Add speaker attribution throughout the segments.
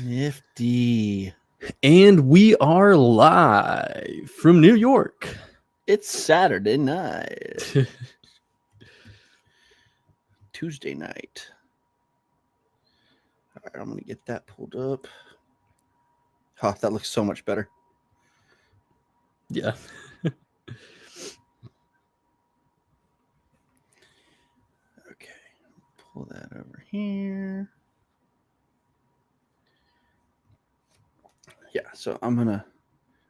Speaker 1: Nifty.
Speaker 2: And we are live from New York.
Speaker 1: It's Saturday night. Tuesday night. All right, I'm going to get that pulled up. Oh, that looks so much better.
Speaker 2: Yeah.
Speaker 1: Okay. Pull that over here. Yeah, so I'm going to...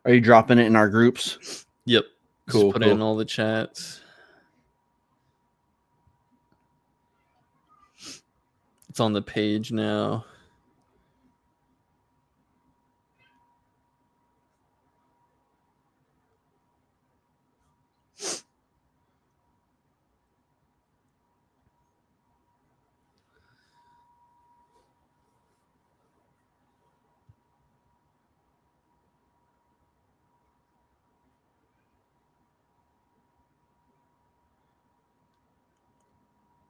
Speaker 1: Are you dropping it in our groups?
Speaker 2: Yep.
Speaker 1: Cool,
Speaker 2: Just put it in all the chats. It's on the page now.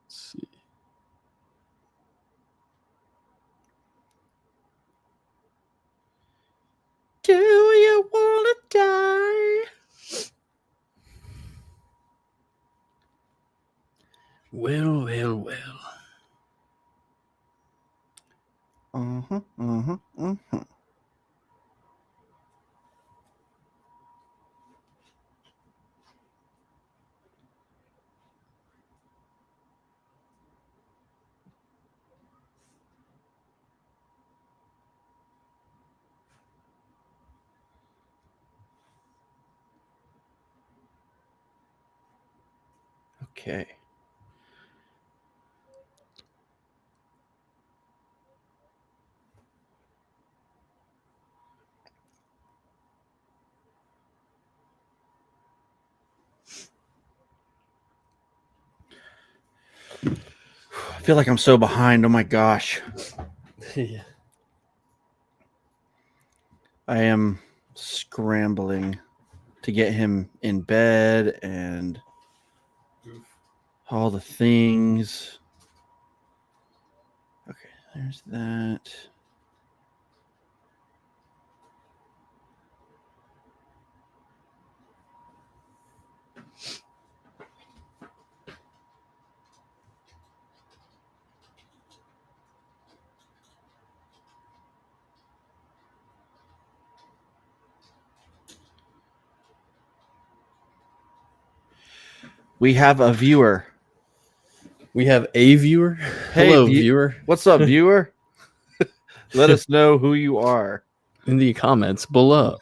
Speaker 2: Let's see.
Speaker 1: Do you want to die?
Speaker 2: Well.
Speaker 1: Uh-huh. Okay. I feel like I'm so behind. Oh my gosh.
Speaker 2: Yeah.
Speaker 1: I am scrambling to get him in bed and all the things. Okay, there's that. We have a viewer.
Speaker 2: We have a viewer.
Speaker 1: Hey,
Speaker 2: Hello, viewer.
Speaker 1: What's up, viewer? Let us know who you are
Speaker 2: in the comments below.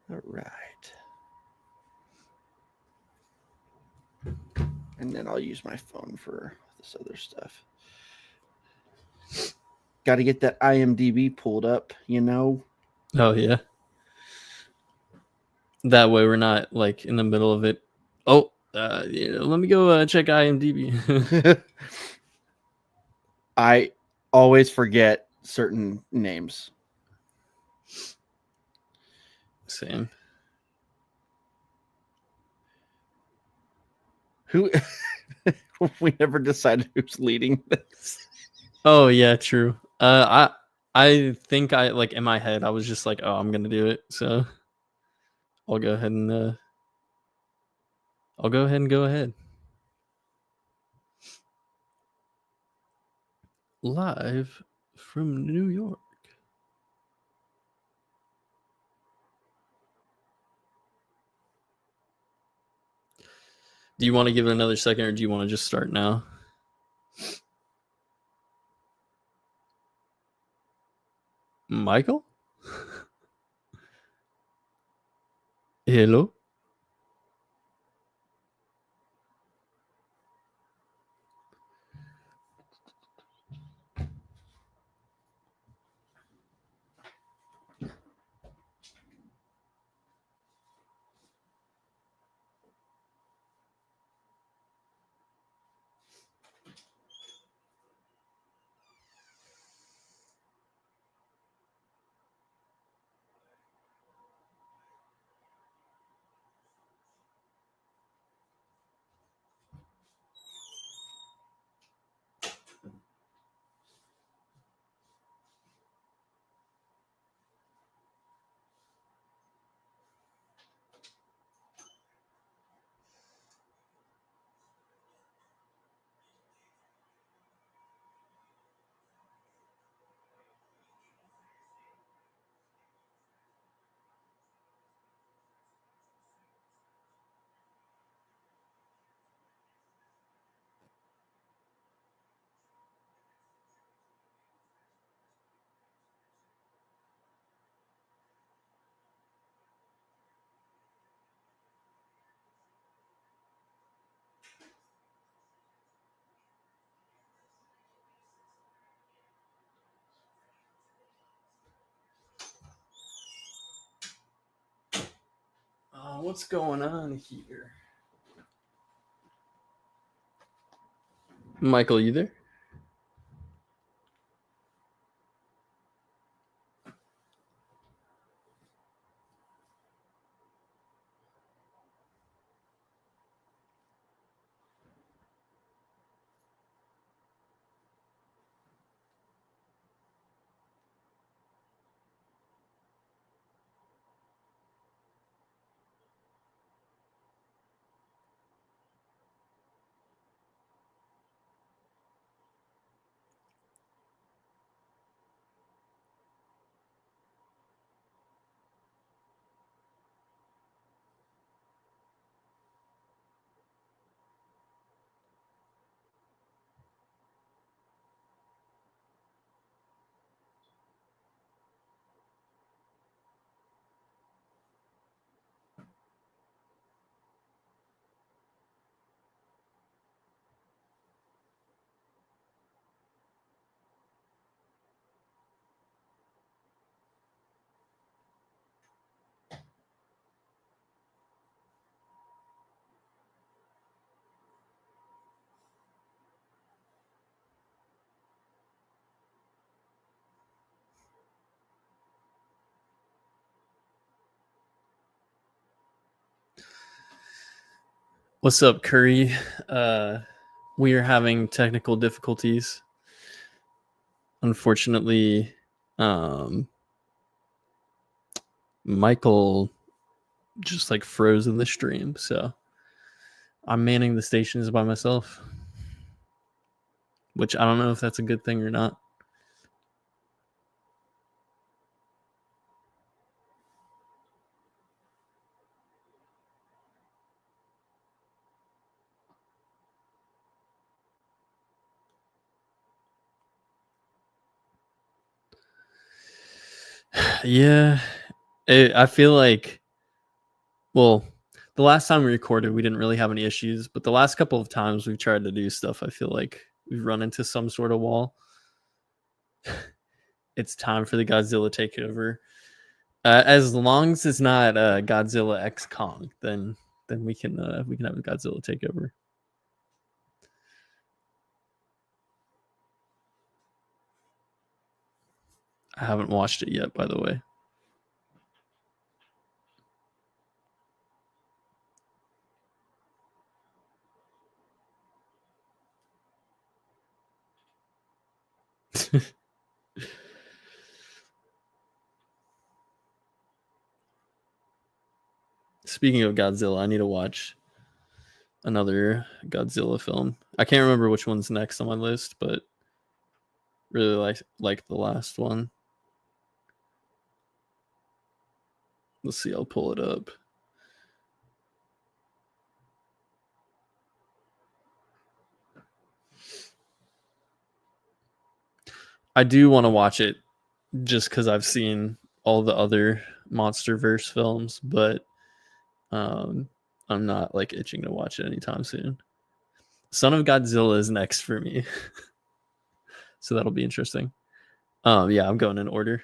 Speaker 1: All right. And then I'll use my phone for this other stuff. Got to get that IMDb pulled up, you know?
Speaker 2: Oh, yeah. That way we're not like in the middle of it. Oh, let me go check IMDb.
Speaker 1: I always forget certain names.
Speaker 2: Same.
Speaker 1: Who? We never decided who's leading this.
Speaker 2: Oh yeah, true. I think I like in my head I was just like, oh, I'm gonna do it. So I'll go ahead and go ahead. Live from New York. Do you want to give it another second, or do you want to just start now? Michael? Hello? What's going on here? Michael, you there? What's up, Curry? We are having technical difficulties. Unfortunately, Michael just like froze in the stream, so I'm manning the stations by myself, which I don't know if that's a good thing or not. Yeah, I feel like, well, the last time we recorded, we didn't really have any issues, but the last couple of times we've tried to do stuff, I feel like we've run into some sort of wall. It's time for the Godzilla takeover. As long as it's not Godzilla X Kong, then we can have a Godzilla takeover. I haven't watched it yet, by the way. Speaking of Godzilla, I need to watch another Godzilla film. I can't remember which one's next on my list, but really like the last one. Let's see, I'll pull it up. I do want to watch it just because I've seen all the other MonsterVerse films, but I'm not like itching to watch it anytime soon. Son of Godzilla is next for me. So that'll be interesting. Yeah, I'm going in order.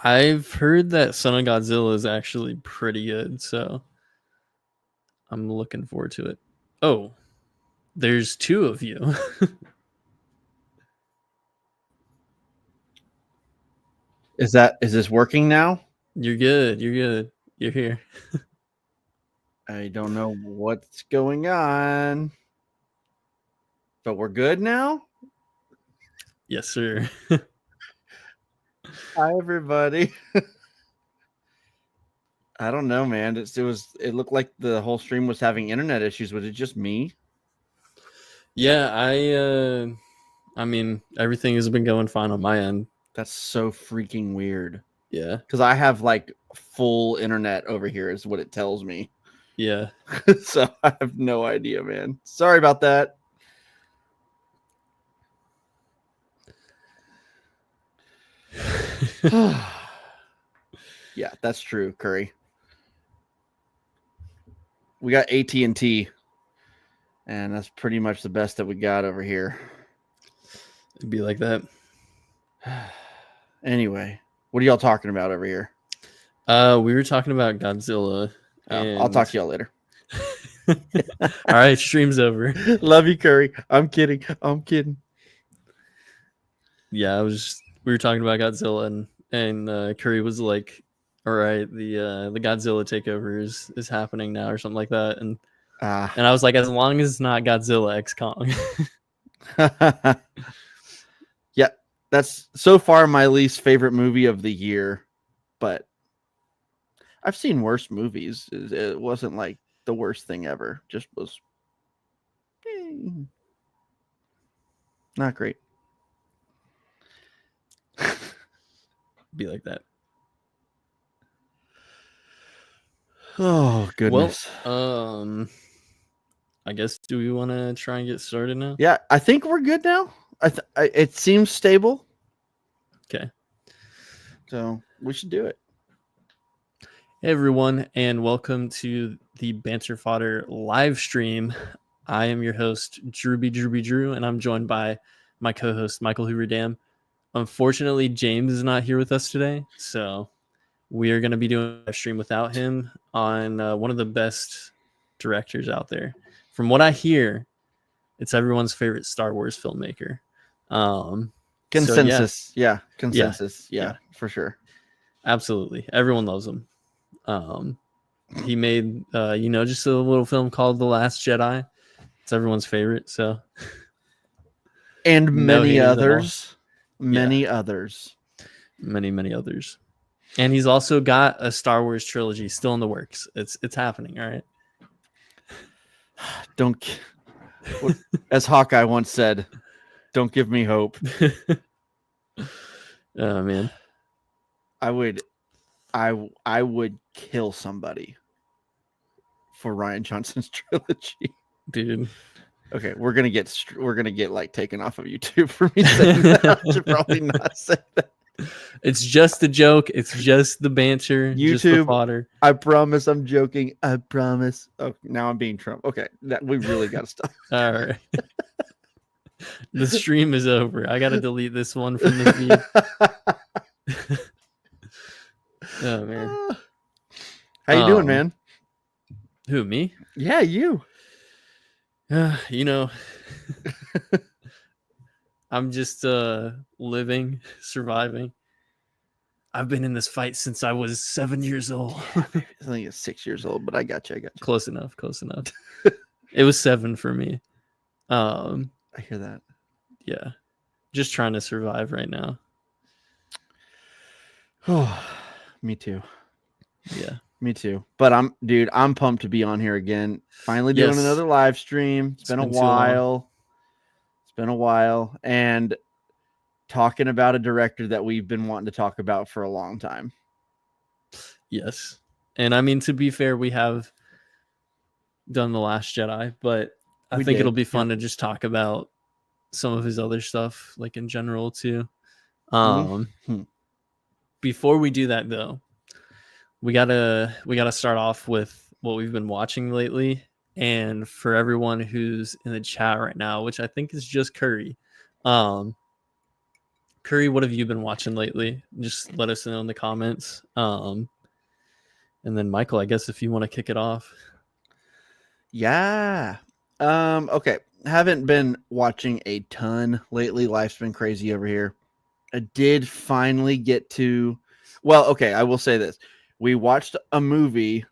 Speaker 2: I've heard that Son of Godzilla is actually pretty good, so I'm looking forward to it. Oh, there's two of you.
Speaker 1: Is this working now?
Speaker 2: You're good. You're good. You're here.
Speaker 1: I don't know what's going on, but we're good now.
Speaker 2: Yes, sir.
Speaker 1: Hi, everybody. I don't know, man. It looked like the whole stream was having internet issues. Was it just me?
Speaker 2: Yeah, I mean, everything has been going fine on my end.
Speaker 1: That's so freaking weird.
Speaker 2: Yeah.
Speaker 1: Because I have like full internet over here, is what it tells me.
Speaker 2: Yeah.
Speaker 1: So I have no idea, man. Sorry about that. Yeah, that's true, Curry. We got AT&T, and that's pretty much the best that we got over here.
Speaker 2: It'd be like that.
Speaker 1: Anyway, what are y'all talking about over here?
Speaker 2: We were talking about Godzilla.
Speaker 1: I'll talk to y'all later.
Speaker 2: All right, stream's over.
Speaker 1: Love you, Curry. I'm kidding.
Speaker 2: Yeah, we were talking about Godzilla, and Curry was like, "All right, the Godzilla takeover is happening now," or something like that, and I was like, "As long as it's not Godzilla X Kong."
Speaker 1: Yeah, that's so far my least favorite movie of the year, but I've seen worse movies. It wasn't like the worst thing ever. Just was not great.
Speaker 2: Be like that.
Speaker 1: Oh goodness.
Speaker 2: Well, I guess do we want to try and get started now?
Speaker 1: Yeah, I think we're good now. It seems stable.
Speaker 2: Okay.
Speaker 1: So we should do it.
Speaker 2: Hey everyone, and welcome to the Banter Fodder live stream. I am your host, Drew, and I'm joined by my co-host, Michael Hoover Dam. Unfortunately, James is not here with us today, so we are going to be doing a stream without him on one of the best directors out there. From what I hear, it's everyone's favorite Star Wars filmmaker.
Speaker 1: Consensus.
Speaker 2: Consensus.
Speaker 1: Yeah, for sure.
Speaker 2: Absolutely. Everyone loves him. He made, just a little film called The Last Jedi. It's everyone's favorite. So,
Speaker 1: and many others,
Speaker 2: many
Speaker 1: others.
Speaker 2: And he's also got a Star Wars trilogy still in the works. It's happening. All right.
Speaker 1: As Hawkeye once said, don't give me hope.
Speaker 2: Oh man.
Speaker 1: I would kill somebody for Rian Johnson's trilogy,
Speaker 2: dude.
Speaker 1: Okay, we're gonna get like taken off of YouTube for me saying that. I should probably not say that.
Speaker 2: It's just a joke. It's just the banter.
Speaker 1: YouTube,
Speaker 2: just the fodder.
Speaker 1: I promise. I'm joking. I promise. Oh, now I'm being Trump. Okay, we really got to stop.
Speaker 2: All right. The stream is over. I got to delete this one from the feed. Oh man.
Speaker 1: How you doing, man?
Speaker 2: Who, me?
Speaker 1: Yeah, you.
Speaker 2: I'm just living, surviving. I've been in this fight since I was 7 years old.
Speaker 1: I think it's 6 years old, but I got you.
Speaker 2: Close enough. It was 7 for me.
Speaker 1: I hear that.
Speaker 2: Yeah. Just trying to survive right now.
Speaker 1: Oh, me too.
Speaker 2: Yeah.
Speaker 1: Me too. But I'm pumped to be on here again. Finally doing another live stream. It's been a while. And talking about a director that we've been wanting to talk about for a long time.
Speaker 2: Yes. And I mean, to be fair, we have done The Last Jedi, but I think it'll be fun to just talk about some of his other stuff, like in general too. Before we do that though, we gotta start off with what we've been watching lately. And for everyone who's in the chat right now, which I think is just Curry, Curry, what have you been watching lately? Just let us know in the comments. And then Michael, I guess if you want to kick it off.
Speaker 1: Yeah. Okay. Haven't been watching a ton lately. Life's been crazy over here. I did finally get to, I will say this. We watched a movie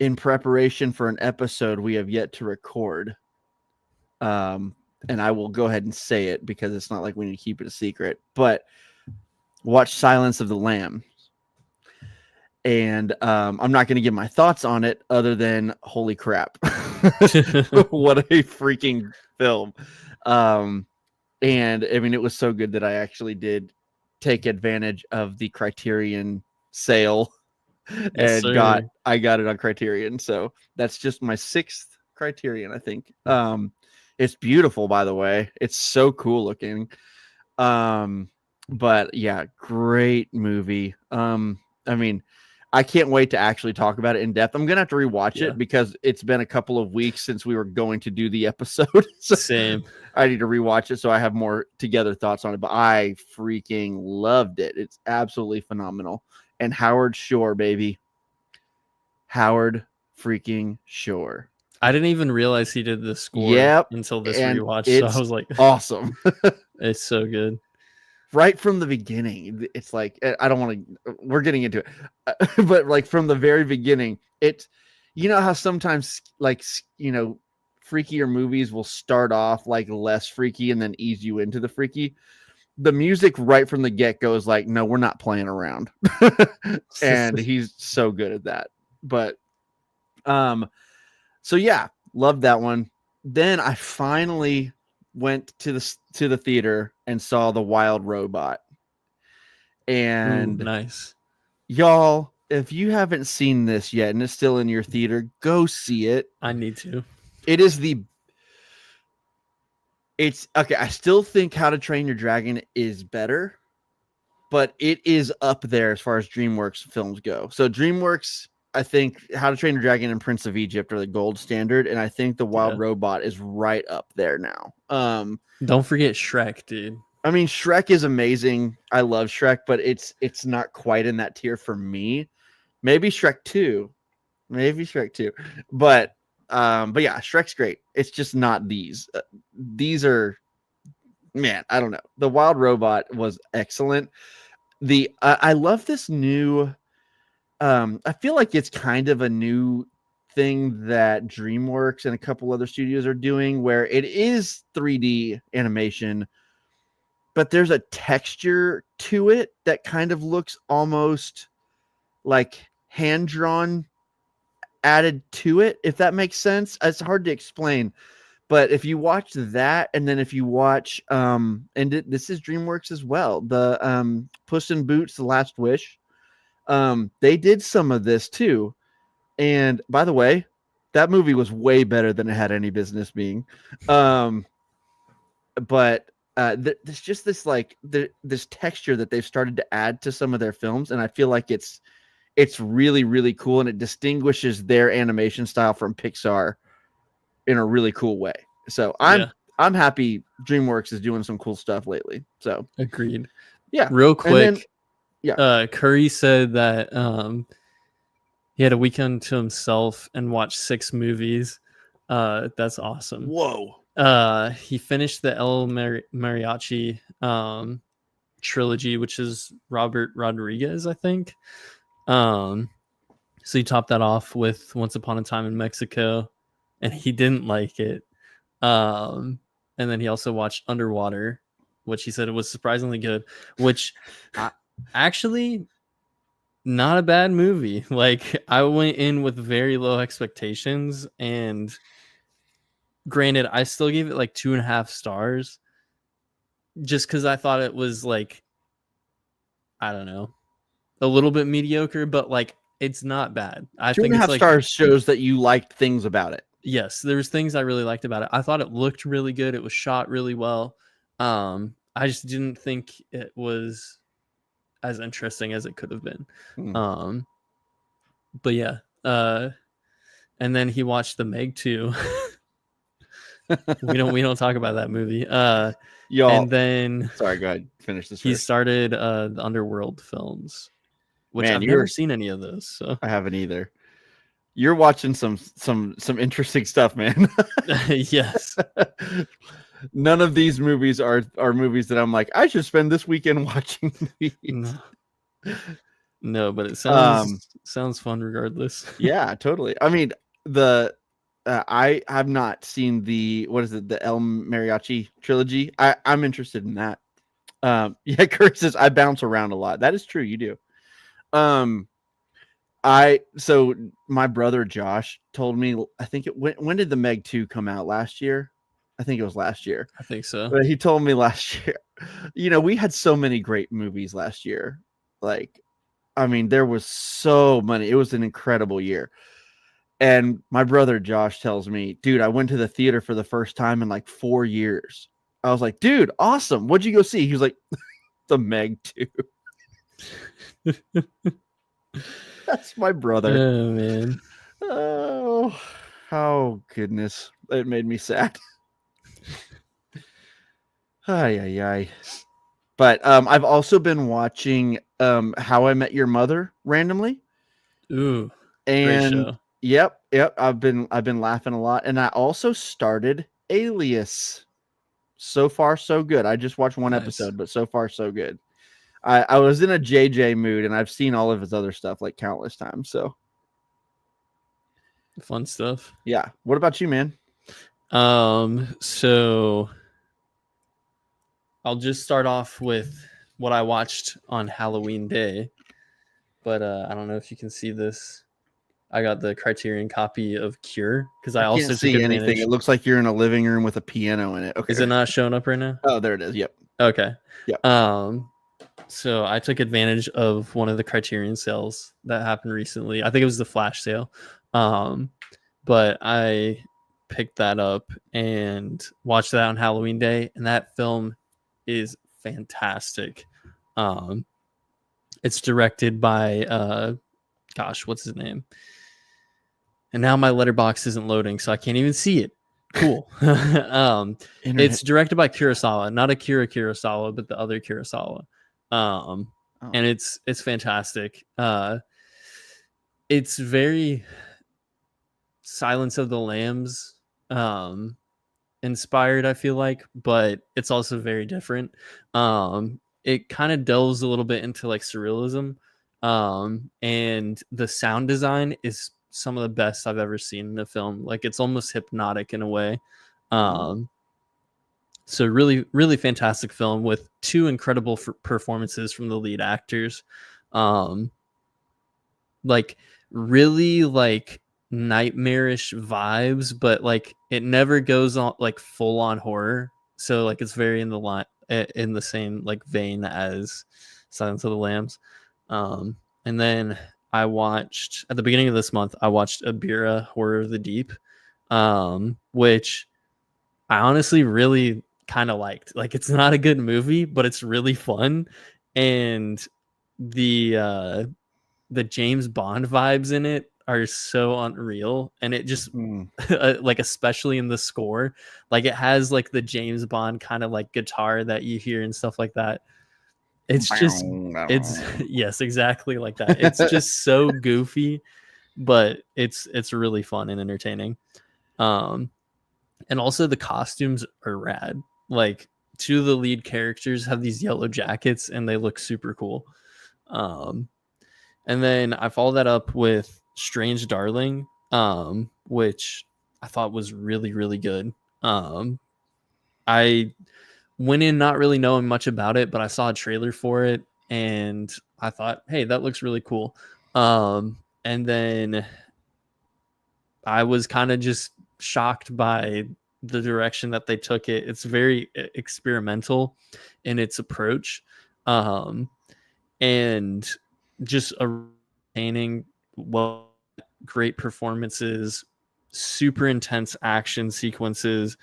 Speaker 1: in preparation for an episode we have yet to record. And I will go ahead and say it because it's not like we need to keep it a secret, but watch Silence of the Lambs. And I'm not going to give my thoughts on it other than holy crap. What a freaking film. And I mean, it was so good that I actually did take advantage of the Criterion sale.
Speaker 2: Yes,
Speaker 1: and I got it on Criterion. So that's just my 6th Criterion, I think. It's beautiful, by the way. It's so cool looking. But yeah, great movie. I mean, I can't wait to actually talk about it in depth. I'm gonna have to rewatch
Speaker 2: Yeah.
Speaker 1: it because it's been a couple of weeks since we were going to do the episode. So
Speaker 2: Same.
Speaker 1: I need to rewatch it so I have more together thoughts on it. But I freaking loved it. It's absolutely phenomenal. And Howard Shore, baby. Howard freaking Shore.
Speaker 2: I didn't even realize he did the score
Speaker 1: Yep.
Speaker 2: until this
Speaker 1: And
Speaker 2: rewatch. So I
Speaker 1: it's
Speaker 2: was like,
Speaker 1: awesome.
Speaker 2: it's so good.
Speaker 1: Right from the beginning, it's like I don't want to. We're getting into it, but like from the very beginning, it's you know how sometimes like freakier movies will start off like less freaky and then ease you into the freaky. The music right from the get go is like, no, we're not playing around, and he's so good at that. But so yeah, loved that one. Then I finally went to the theater and saw The Wild Robot.
Speaker 2: Ooh,
Speaker 1: And
Speaker 2: nice.
Speaker 1: y'all, if you haven't seen this yet and it's still in your theater, go see it.
Speaker 2: I need to.
Speaker 1: It is it's okay. I still think How to Train Your Dragon is better, but it is up there as far as DreamWorks films go. So DreamWorks, I think How to Train Your Dragon and Prince of Egypt are the gold standard, and I think The Wild Robot is right up there now.
Speaker 2: Don't forget Shrek, dude.
Speaker 1: I mean, Shrek is amazing. I love Shrek, but it's not quite in that tier for me. Maybe Shrek 2. But yeah, Shrek's great. It's just not these. These are, man, I don't know. The Wild Robot was excellent. I love this new I feel like it's kind of a new thing that DreamWorks and a couple other studios are doing where it is 3D animation, but there's a texture to it that kind of looks almost like hand drawn added to it, if that makes sense. It's hard to explain, but if you watch that, and then if you watch this is DreamWorks as well, the Puss in Boots: The Last Wish, they did some of this too. And by the way, that movie was way better than it had any business being. But there's just this this texture that they've started to add to some of their films, and I feel like it's really, really cool, and it distinguishes their animation style from Pixar in a really cool way. So I'm happy DreamWorks is doing some cool stuff lately. So
Speaker 2: agreed.
Speaker 1: Yeah.
Speaker 2: Real quick.
Speaker 1: Then,
Speaker 2: Curry said that he had a weekend to himself and watched 6 movies. That's awesome.
Speaker 1: Whoa.
Speaker 2: He finished the El Mariachi trilogy, which is Robert Rodriguez, I think. So he topped that off with Once Upon a Time in Mexico, and he didn't like it. And then he also watched Underwater, which he said it was surprisingly good, which actually not a bad movie. Like, I went in with very low expectations, and granted, I still gave it like 2.5 stars just because I thought it was like, I don't know, a little bit mediocre, but like it's not bad. I think
Speaker 1: 2.5 stars shows that you liked things about it.
Speaker 2: Yes, there's things I really liked about it. I thought it looked really good. It was shot really well. I just didn't think it was as interesting as it could have been. But yeah. And then he watched the Meg 2. we don't talk about that movie. And then
Speaker 1: sorry, go ahead. Finish this.
Speaker 2: He started the Underworld films, which I've never seen any of those. So
Speaker 1: I haven't either. You're watching some interesting stuff, man.
Speaker 2: Yes.
Speaker 1: None of these movies are movies that I'm like, I should spend this weekend watching these.
Speaker 2: No, but it sounds fun regardless.
Speaker 1: Yeah, totally. I mean, I have not seen the El Mariachi trilogy. I'm interested in that. Yeah, Kurt says I bounce around a lot. That is true. You do. So my brother Josh told me, I think when did the Meg 2 come out? Last year? I think it was last year.
Speaker 2: I think so.
Speaker 1: But he told me last year, we had so many great movies last year. Like, I mean, there was so many. It was an incredible year. And my brother Josh tells me, dude, I went to the theater for the first time in like 4 years. I was like, dude, awesome. What'd you go see? He was like, The Meg too. That's my brother.
Speaker 2: Oh man.
Speaker 1: Oh goodness. It made me sad. Ay, ay, ay. But I've also been watching How I Met Your Mother randomly.
Speaker 2: Ooh, great
Speaker 1: And
Speaker 2: show.
Speaker 1: yep, I've been laughing a lot. And I also started Alias. So far, so good. I just watched one
Speaker 2: Nice.
Speaker 1: episode, but so far, so good. I was in a JJ mood, and I've seen all of his other stuff like countless times. So
Speaker 2: Fun stuff.
Speaker 1: yeah. What about you, man?
Speaker 2: So I'll just start off with what I watched on Halloween Day. But I don't know if you can see this. I got the Criterion copy of Cure because I
Speaker 1: I can't
Speaker 2: also took
Speaker 1: see anything.
Speaker 2: advantage.
Speaker 1: It looks like you're in a living room with a piano in it. Okay.
Speaker 2: Is it not showing up right now?
Speaker 1: Oh, there it is. Yep.
Speaker 2: Okay.
Speaker 1: Yep.
Speaker 2: So I took advantage of one of the Criterion sales that happened recently. I think it was the flash sale. But I picked that up and watched that on Halloween Day, and that film is fantastic. It's directed by gosh, what's his name? And now my letterbox isn't loading, so I can't even see it. Cool. It's directed by Kurosawa, not Akira Kurosawa, but the other Kurosawa. And it's fantastic. It's very Silence of the Lambs inspired, I feel like, but it's also very different. It kind of delves a little bit into like surrealism. And the sound design is some of the best I've ever seen in a film. Like it's almost hypnotic in a way. So really, really fantastic film with two incredible performances from the lead actors. Like really like nightmarish vibes, but like it never goes on like full on horror. So like it's very in the same like vein as Silence of the Lambs. And then I watched at the beginning of this month, I watched Abira Horror of the Deep, which I honestly really kind of liked. Like it's not a good movie, but it's really fun. And the James Bond vibes in it are so unreal, and it just like especially in the score, like it has like the James Bond kind of like guitar that you hear and stuff like that. It's yes, exactly like that. It's just so goofy, but it's really fun and entertaining. And also the costumes are rad. Like two of the lead characters have these yellow jackets and they look super cool. And then I followed that up with Strange Darling, which I thought was really, really good. I went in not really knowing much about it, but I saw a trailer for it and I thought, hey, that looks really cool. And then I was kind of just shocked by the direction that they took it. It's very experimental in its approach. And just entertaining, well, great performances, super intense action sequences,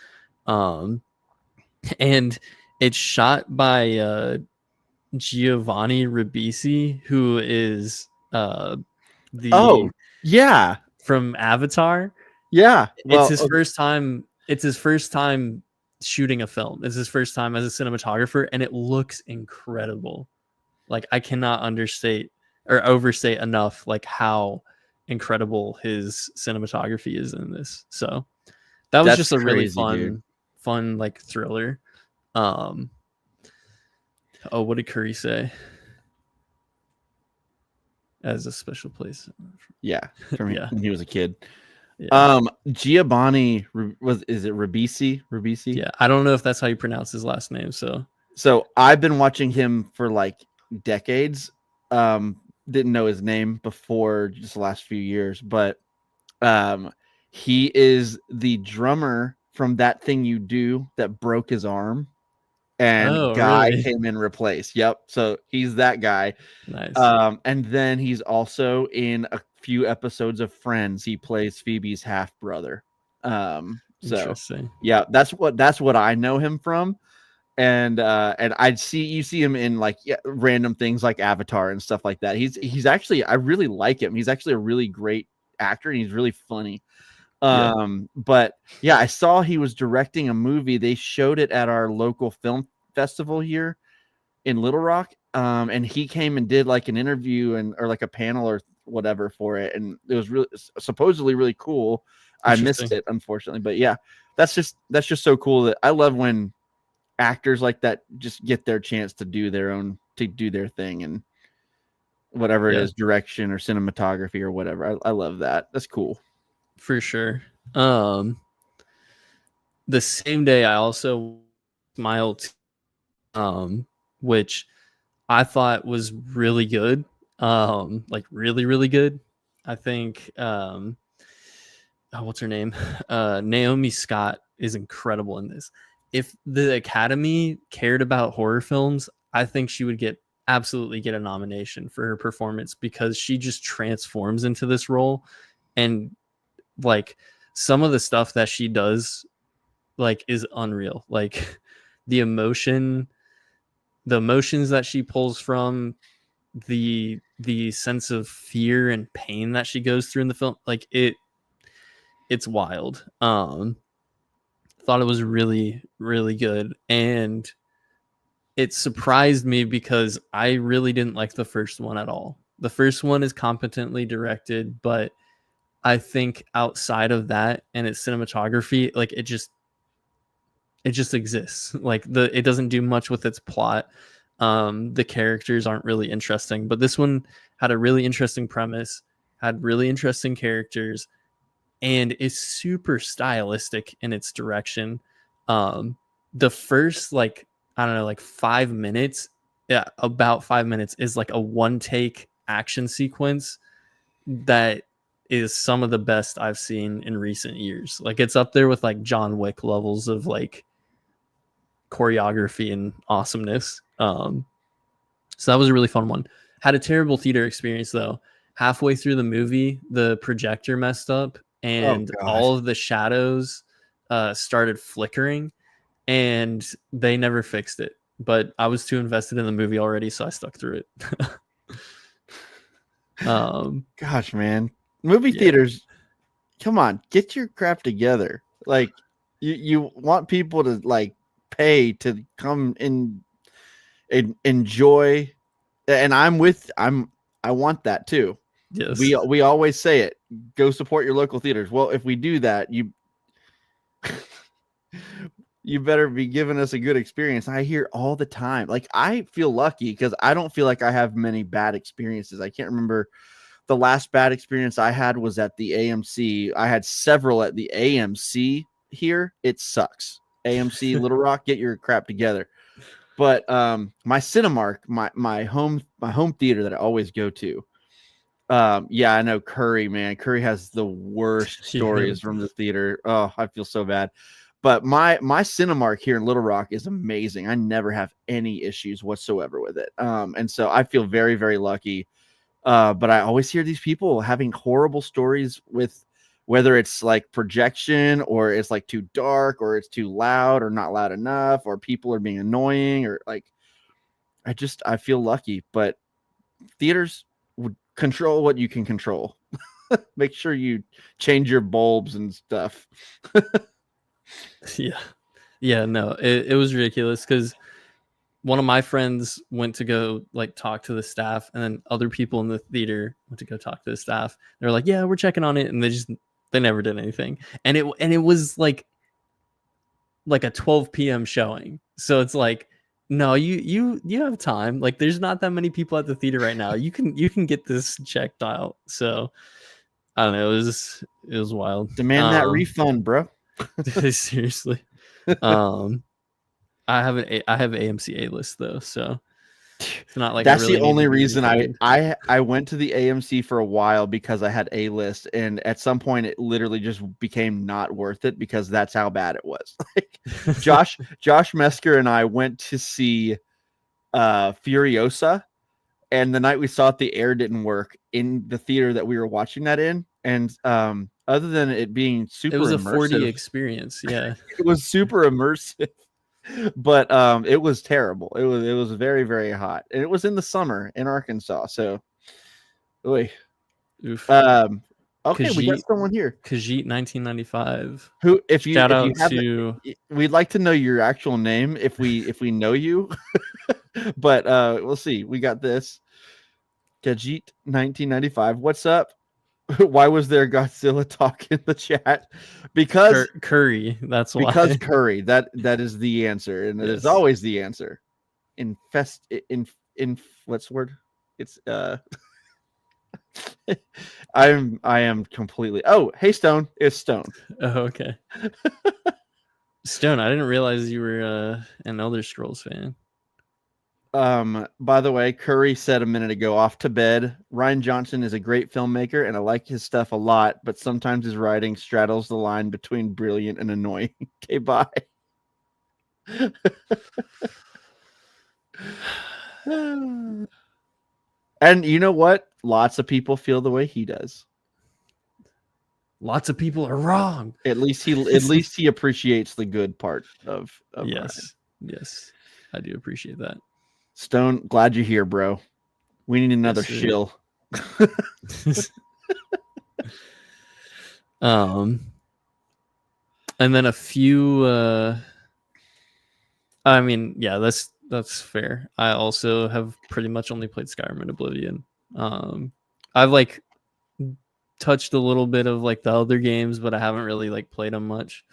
Speaker 2: and it's shot by Giovanni Ribisi, who is
Speaker 1: yeah
Speaker 2: from Avatar.
Speaker 1: Yeah,
Speaker 2: well, it's his first time. It's his first time shooting a film. It's his first time as a cinematographer, and it looks incredible. Like I cannot understate or overstate enough like how incredible his cinematography is in this. So that was just a really fun like thriller. Oh, what did Curry say? As a special place.
Speaker 1: Yeah, from when he was a kid.
Speaker 2: Yeah.
Speaker 1: Giovanni is it Ribisi?
Speaker 2: Yeah, I don't know if that's how you pronounce his last name. So
Speaker 1: I've been watching him for like decades. Didn't know his name before just the last few years, but he is the drummer from That Thing You Do that broke his arm, and Guy
Speaker 2: really?
Speaker 1: came in replace. Yep, so he's that guy.
Speaker 2: Nice.
Speaker 1: And then he's also in a few episodes of Friends. He plays Phoebe's half brother. So
Speaker 2: Interesting.
Speaker 1: yeah, that's what I know him from. and I'd see him in like random things like Avatar and stuff like that. He's actually, I really like him. He's actually a really great actor and he's really funny.
Speaker 2: Yeah.
Speaker 1: But yeah, I saw he was directing a movie. They showed it at our local film festival here in Little Rock. And he came and did like an interview or like a panel or whatever for it, and it was really supposedly really cool. I missed
Speaker 2: Interesting.
Speaker 1: it, unfortunately, but yeah, that's just so cool. That I love when actors like that just get their chance to do their thing, and whatever it
Speaker 2: Yeah,
Speaker 1: is, direction or cinematography or whatever. I love that. That's cool.
Speaker 2: for sure. The same day I also smiled, which I thought was really good. Like really, really good. I think what's her name? Naomi Scott is incredible in this. If the Academy cared about horror films, I think she would absolutely get a nomination for her performance because she just transforms into this role. And like some of the stuff that she does like is unreal. Like the emotions that she pulls from, the sense of fear and pain that she goes through in the film, like it's wild. Thought it was really, really good. And it surprised me because I really didn't like the first one at all. The first one is competently directed, but I think outside of that and its cinematography, like it just exists. Like it doesn't do much with its plot. The characters aren't really interesting, but this one had a really interesting premise, had really interesting characters, and is super stylistic in its direction. The first like I don't know, like 5 minutes, yeah, about 5 minutes is like a one take action sequence that is some of the best I've seen in recent years. Like it's up there with like John Wick levels of like choreography and awesomeness. So that was a really fun one. Had a terrible theater experience though. Halfway through the movie, the projector messed up
Speaker 1: Oh
Speaker 2: and
Speaker 1: God.
Speaker 2: all of the shadows started flickering, and they never fixed it. But I was too invested in the movie already, so I stuck through it.
Speaker 1: Gosh, man. Movie
Speaker 2: Yeah,
Speaker 1: theaters, come on, get your crap together. Like you want people to like pay to come in and enjoy, and I want that too.
Speaker 2: yes,
Speaker 1: We always say it. Go support your local theaters. Well, if we do that, you better be giving us a good experience. I hear all the time. Like I feel lucky because I don't feel like I have many bad experiences. I can't remember the last bad experience I had was at the AMC. I had several at the AMC here. It sucks. AMC Little Rock, get your crap together. But my Cinemark, my home theater that I always go to. Yeah, I know Curry, man. Curry has the worst
Speaker 2: yeah,
Speaker 1: stories from the theater. Oh, I feel so bad. But my Cinemark here in Little Rock is amazing. I never have any issues whatsoever with it. And so I feel very, very lucky. But I always hear these people having horrible stories with whether it's like projection or it's like too dark or it's too loud or not loud enough or people are being annoying or like I feel lucky, but theaters would control what you can control. Make sure you change your bulbs and stuff.
Speaker 2: yeah, yeah. No, it was ridiculous because one of my friends went to go like talk to the staff, and then other people in the theater went to go talk to the staff. They're like, "Yeah, we're checking on it," and they never did anything. And it was like a 12 p.m. showing, so it's like, no, you have time. Like, there's not that many people at the theater right now. You can get this checked out. So I don't know. It was wild.
Speaker 1: Demand that refund, bro.
Speaker 2: Seriously. Um, I have AMC A list though, so it's not like I
Speaker 1: That's the
Speaker 2: really need to
Speaker 1: only
Speaker 2: be
Speaker 1: reason
Speaker 2: refunded.
Speaker 1: I went to the AMC for a while because I had a list, and at some point it literally just became not worth it because that's how bad it was. Like Josh Mesker and I went to see Furiosa, and the night we saw it, the air didn't work in the theater that we were watching that in, and other than it being
Speaker 2: It
Speaker 1: super
Speaker 2: was a 4D
Speaker 1: immersive,
Speaker 2: experience. Yeah.
Speaker 1: it was super immersive. but it was terrible. It was very, very hot, and it was in the summer in Arkansas. So, oy.
Speaker 2: Oof.
Speaker 1: um, okay, we got
Speaker 2: Khajiit,
Speaker 1: someone here
Speaker 2: Khajiit 1995.
Speaker 1: who,
Speaker 2: Shout
Speaker 1: if you
Speaker 2: out
Speaker 1: haven't,
Speaker 2: to
Speaker 1: we'd like to know your actual name if we know you, but we'll see. We got this Kajit 1995. What's up? Why was there Godzilla talk in the chat? Because
Speaker 2: Curry. That's why.
Speaker 1: Curry. That is the answer, and it is
Speaker 2: Yes.
Speaker 1: always the answer. In what's the word? It's I am completely. Oh, hey Stone. It's Stone.
Speaker 2: Oh, okay. Stone, I didn't realize you were an Elder Scrolls fan.
Speaker 1: By the way, Curry said a minute ago, off to bed. Rian Johnson is a great filmmaker, and I like his stuff a lot, but sometimes his writing straddles the line between brilliant and annoying. Okay, bye. And you know what? Lots of people feel the way he does.
Speaker 2: Lots of people are wrong.
Speaker 1: At least he appreciates the good part of
Speaker 2: Yes.
Speaker 1: Rian.
Speaker 2: Yes. I do appreciate that.
Speaker 1: Stone, glad you're here, bro. We need another
Speaker 2: Yes, sir.
Speaker 1: shill.
Speaker 2: And then a few I mean, yeah, that's fair. I also have pretty much only played Skyrim and Oblivion. I've like touched a little bit of like the other games, but I haven't really like played them much.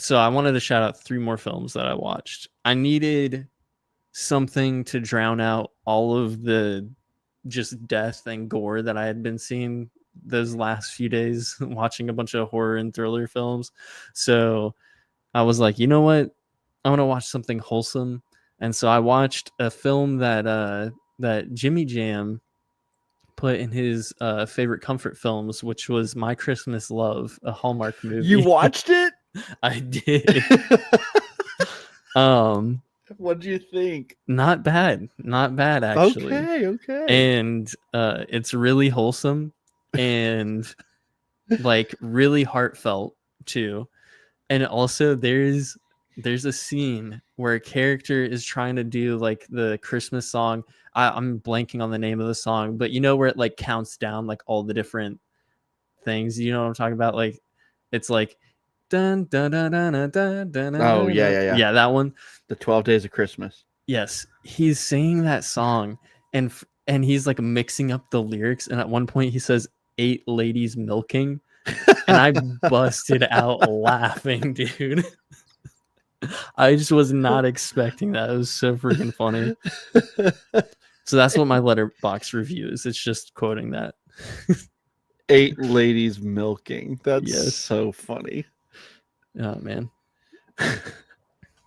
Speaker 2: So I wanted to shout out 3 more films that I watched. I needed something to drown out all of the just death and gore that I had been seeing those last few days watching a bunch of horror and thriller films. So I was like, you know what? I want to watch something wholesome. And so I watched a film that that Jimmy Jam put in his favorite comfort films, which was My Christmas Love, a Hallmark movie.
Speaker 1: You watched it?
Speaker 2: I did.
Speaker 1: What do you think?
Speaker 2: Not bad actually.
Speaker 1: Okay.
Speaker 2: And it's really wholesome and like really heartfelt too. And also there's a scene where a character is trying to do like the Christmas song. I'm blanking on the name of the song, but you know where it like counts down like all the different things. You know what I'm talking about? Like it's like dun dun dun dun dun dun dun.
Speaker 1: Oh yeah.
Speaker 2: Yeah, that one.
Speaker 1: The 12 Days of Christmas.
Speaker 2: Yes, he's singing that song, and he's like mixing up the lyrics. And at one point, he says 8 ladies milking, and I busted out laughing, dude. I just was not expecting that. It was so freaking funny. So that's what my letterbox review is. It's just quoting that.
Speaker 1: 8 ladies milking. That's
Speaker 2: Yes.
Speaker 1: so funny.
Speaker 2: Oh man.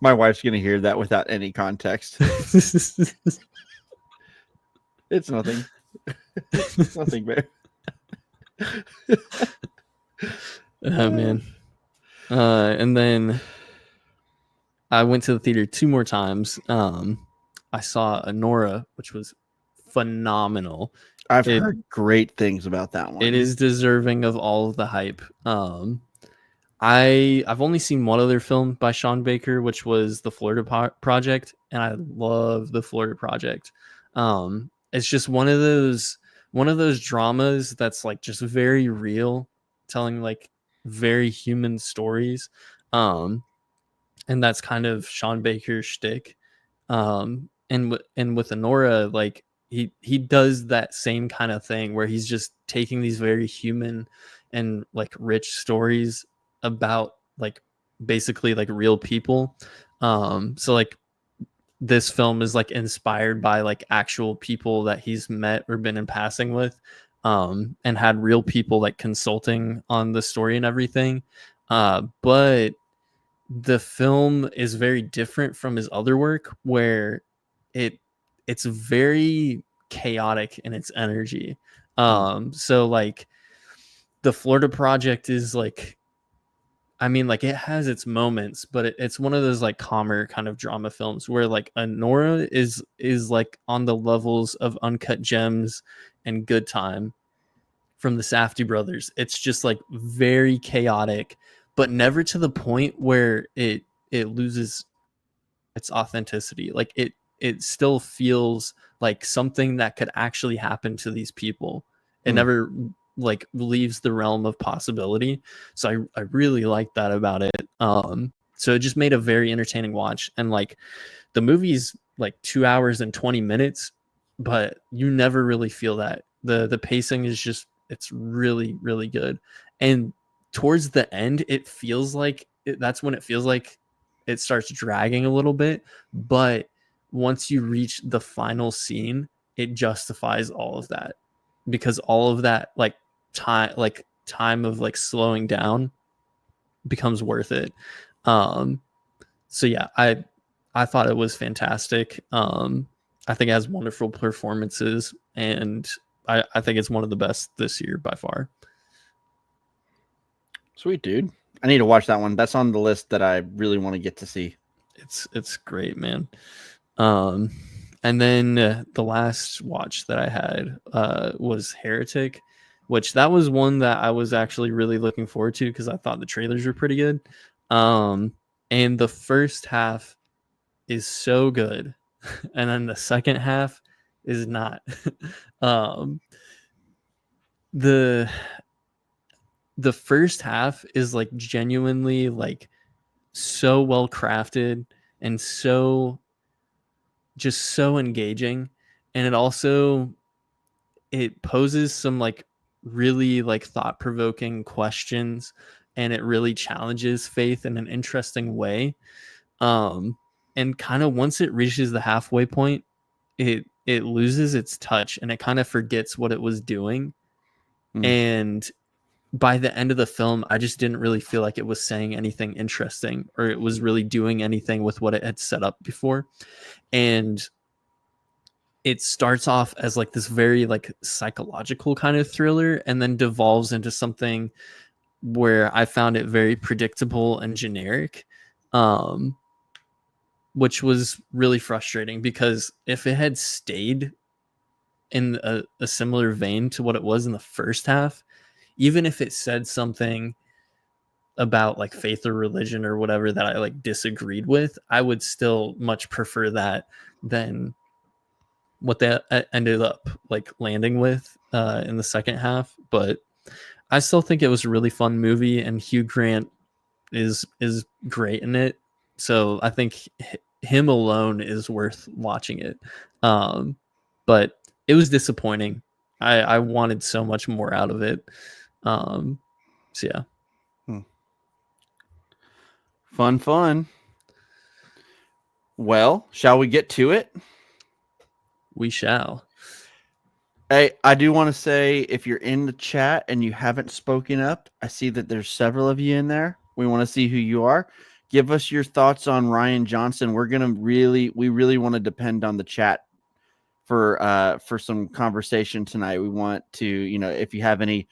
Speaker 1: My wife's gonna hear that without any context. It's nothing. It's nothing, man.
Speaker 2: Oh man. And then I went to the theater 2 more times. I saw Anora, which was phenomenal.
Speaker 1: I've heard great things about that one.
Speaker 2: It is deserving of all of the hype. I've only seen one other film by Sean Baker, which was The Florida Project, and I love The Florida Project. It's just one of those dramas that's like just very real, telling like very human stories. And that's kind of Sean Baker's shtick. And with Anora, like he does that same kind of thing where he's just taking these very human and like rich stories about like basically like real people. So like this film is like inspired by like actual people that he's met or been in passing with, and had real people like consulting on the story and everything. But the film is very different from his other work, where it's very chaotic in its energy. So like the Florida Project is like, I mean, like it has its moments, but it's one of those like calmer kind of drama films where like Anora is like on the levels of Uncut Gems and Good Time from the Safdie brothers. It's just like very chaotic, but never to the point where it loses its authenticity. Like it still feels like something that could actually happen to these people. It never like leaves the realm of possibility. So I really like that about it. So it just made a very entertaining watch. And like the movie's like 2 hours and 20 minutes, but you never really feel that. The pacing is just, it's really, really good. And towards the end, it feels like that's when it feels like it starts dragging a little bit. But once you reach the final scene, it justifies all of that, because all of that time of like slowing down becomes worth it. Um, so yeah, I thought it was fantastic. I think it has wonderful performances, and I think it's one of the best this year by far.
Speaker 1: Sweet, dude. I need to watch that one. That's on the list that I really want to get to see.
Speaker 2: It's great, man. And then the last watch that I had was Heretic, which that was one that I was actually really looking forward to because I thought the trailers were pretty good. And the first half is so good, and then the second half is not. um, the the first half is like genuinely like so well crafted and so just so engaging, and it poses some like really like thought-provoking questions, and it really challenges faith in an interesting way. And kind of once it reaches the halfway point, it loses its touch and it kind of forgets what it was doing. And by the end of the film, I just didn't really feel like it was saying anything interesting, or it was really doing anything with what it had set up before. And it starts off as like this very like psychological kind of thriller, and then devolves into something where I found it very predictable and generic, which was really frustrating, because if it had stayed in a similar vein to what it was in the first half, even if it said something about like faith or religion or whatever that I like disagreed with, I would still much prefer that than what they ended up like landing with in the second half. But I still think it was a really fun movie, and Hugh Grant is great in it. So I think him alone is worth watching it. But it was disappointing. I wanted so much more out of it. So yeah.
Speaker 1: Fun. Well, shall we get to it?
Speaker 2: We shall.
Speaker 1: Hey, I do want to say, if you're in the chat and you haven't spoken up, I see that there's several of you in there. We want to see who you are. Give us your thoughts on Rian Johnson. We really want to depend on the chat for some conversation tonight. We want to, if you have any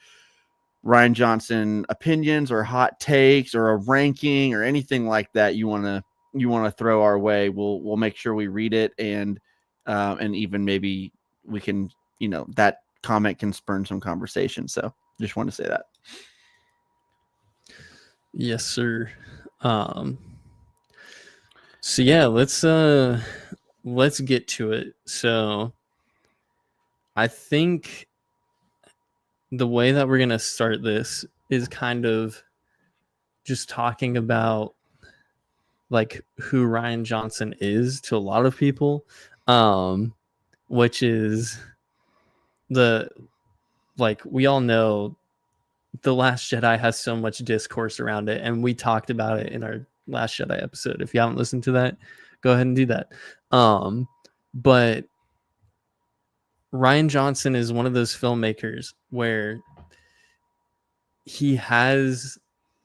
Speaker 1: Rian Johnson opinions or hot takes or a ranking or anything like that you want to throw our way, we'll make sure we read it, and even maybe we can, that comment can spurn some conversation. So just want to say that.
Speaker 2: Yes, sir. So yeah, let's get to it. So I think the way that we're going to start this is kind of just talking about like who Rian Johnson is to a lot of people, which is we all know The Last Jedi has so much discourse around it, and we talked about it in our Last Jedi episode. If you haven't listened to that, go ahead and do that. But Rian Johnson is one of those filmmakers where he has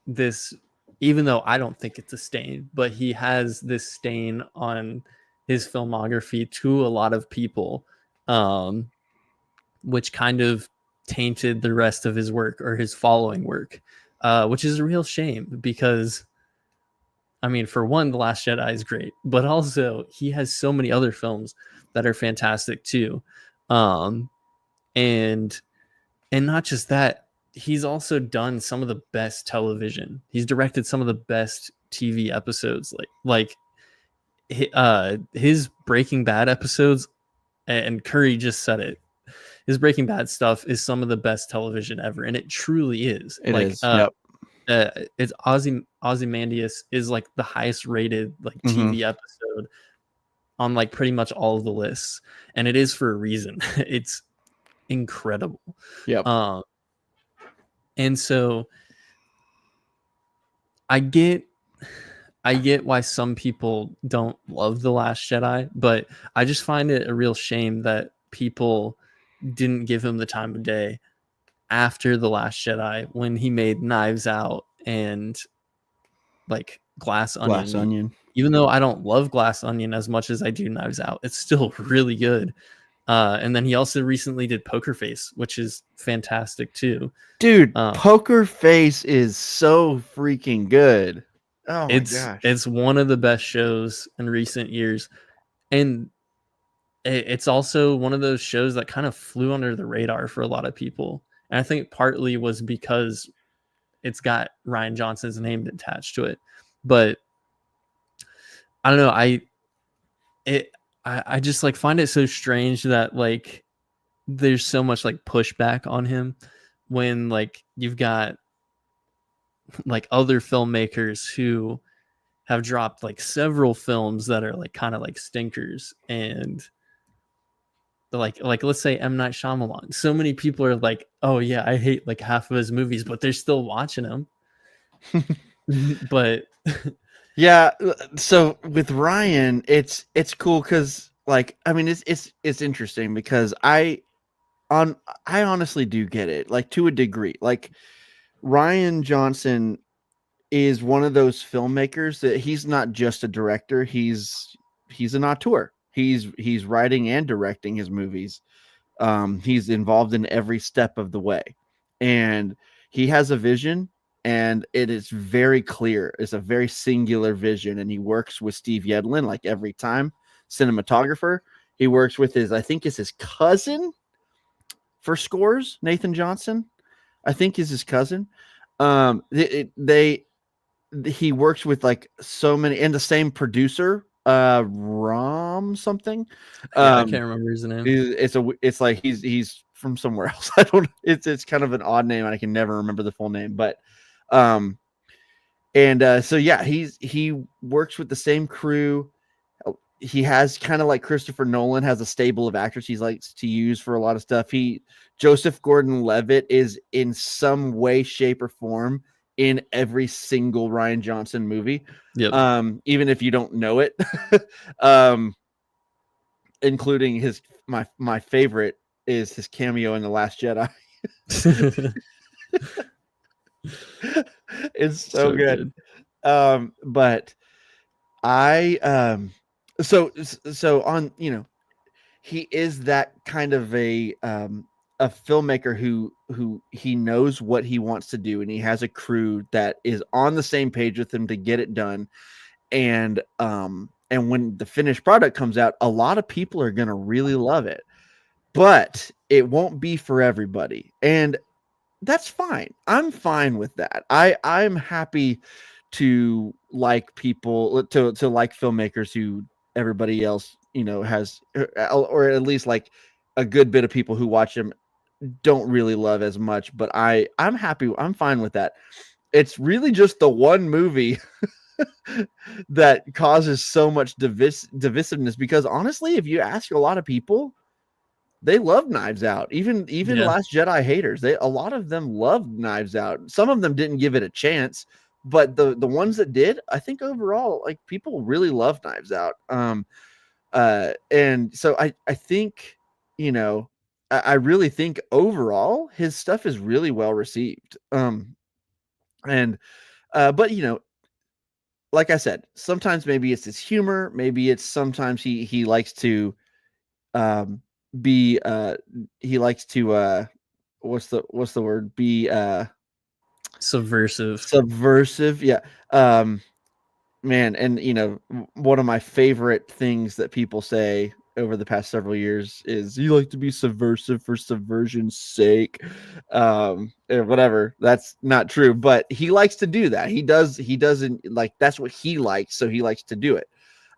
Speaker 2: this, even though I don't think it's a stain, but he has this stain on his filmography to a lot of people, which kind of tainted the rest of his work or his following work, which is a real shame, because I mean, for one, The Last Jedi is great, but also he has so many other films that are fantastic too. And not just that, he's also done some of the best television. He's directed some of the best TV episodes, his Breaking Bad episodes, and Curry just said it. His Breaking Bad stuff is some of the best television ever, and it truly is.
Speaker 1: It is. Yep.
Speaker 2: It's Ozymandias is like the highest rated like
Speaker 1: Mm-hmm.
Speaker 2: TV episode on like pretty much all of the lists, and it is for a reason. It's incredible.
Speaker 1: Yep.
Speaker 2: And so I get why some people don't love The Last Jedi, but I just find it a real shame that people didn't give him the time of day after The Last Jedi when he made Knives Out and like Glass Onion. Even though I don't love Glass Onion as much as I do Knives Out, it's still really good. And then he also recently did Poker Face, which is fantastic too.
Speaker 1: Dude, Poker Face is so freaking good. Oh my gosh.
Speaker 2: It's one of the best shows in recent years. And it's also one of those shows that kind of flew under the radar for a lot of people. And I think partly was because it's got Rian Johnson's name attached to it. But I don't know. I just like find it so strange that like there's so much like pushback on him when like you've got like other filmmakers who have dropped like several films that are like kind of like stinkers, and like let's say M. Night Shyamalan. So many people are like, oh yeah, I hate like half of his movies, but they're still watching them. But
Speaker 1: yeah, so with Rian, it's cool because like I mean it's interesting because I honestly do get it, like to a degree. Like Rian Johnson is one of those filmmakers that he's not just a director, he's an auteur. He's writing and directing his movies. He's involved in every step of the way, and he has a vision, and it is very clear. It's a very singular vision, and he works with Steve Yedlin like every time, cinematographer. He works with I think it's his cousin for scores, Nathan Johnson, I think is his cousin. He works with like so many, and the same producer, Rom something.
Speaker 2: I can't remember his name.
Speaker 1: It's like he's from somewhere else. I don't. It's kind of an odd name, and I can never remember the full name. But, so yeah, he works with the same crew. He has kind of like Christopher Nolan has a stable of actors he likes to use for a lot of stuff. Joseph Gordon-Levitt is in some way, shape, or form in every single Rian Johnson movie.
Speaker 2: Yep.
Speaker 1: Even if you don't know it. Including my favorite is his cameo in The Last Jedi. It's so good. But I so on, he is that kind of a filmmaker who he knows what he wants to do, and he has a crew that is on the same page with him to get it done. And when the finished product comes out, a lot of people are going to really love it, but it won't be for everybody. And that's fine. I'm fine with that. I'm happy to like people, to like filmmakers who everybody else, has, or at least like a good bit of people who watch them don't really love as much, but I'm happy. I'm fine with that. It's really just the one movie that causes so much divisiveness, because honestly, if you ask a lot of people, they love Knives Out. Even Last Jedi haters, a lot of them love Knives Out. Some of them didn't give it a chance, but the ones that did, I think overall, like, people really love Knives Out. And so I think, I really think overall his stuff is really well received. But like I said, sometimes maybe it's his humor, maybe it's sometimes he likes to be he likes to what's the word, be subversive. Yeah. Man, and one of my favorite things that people say over the past several years is you like to be subversive for subversion's sake, and whatever. That's not true, but he likes to do that. He doesn't like, that's what he likes, so he likes to do it.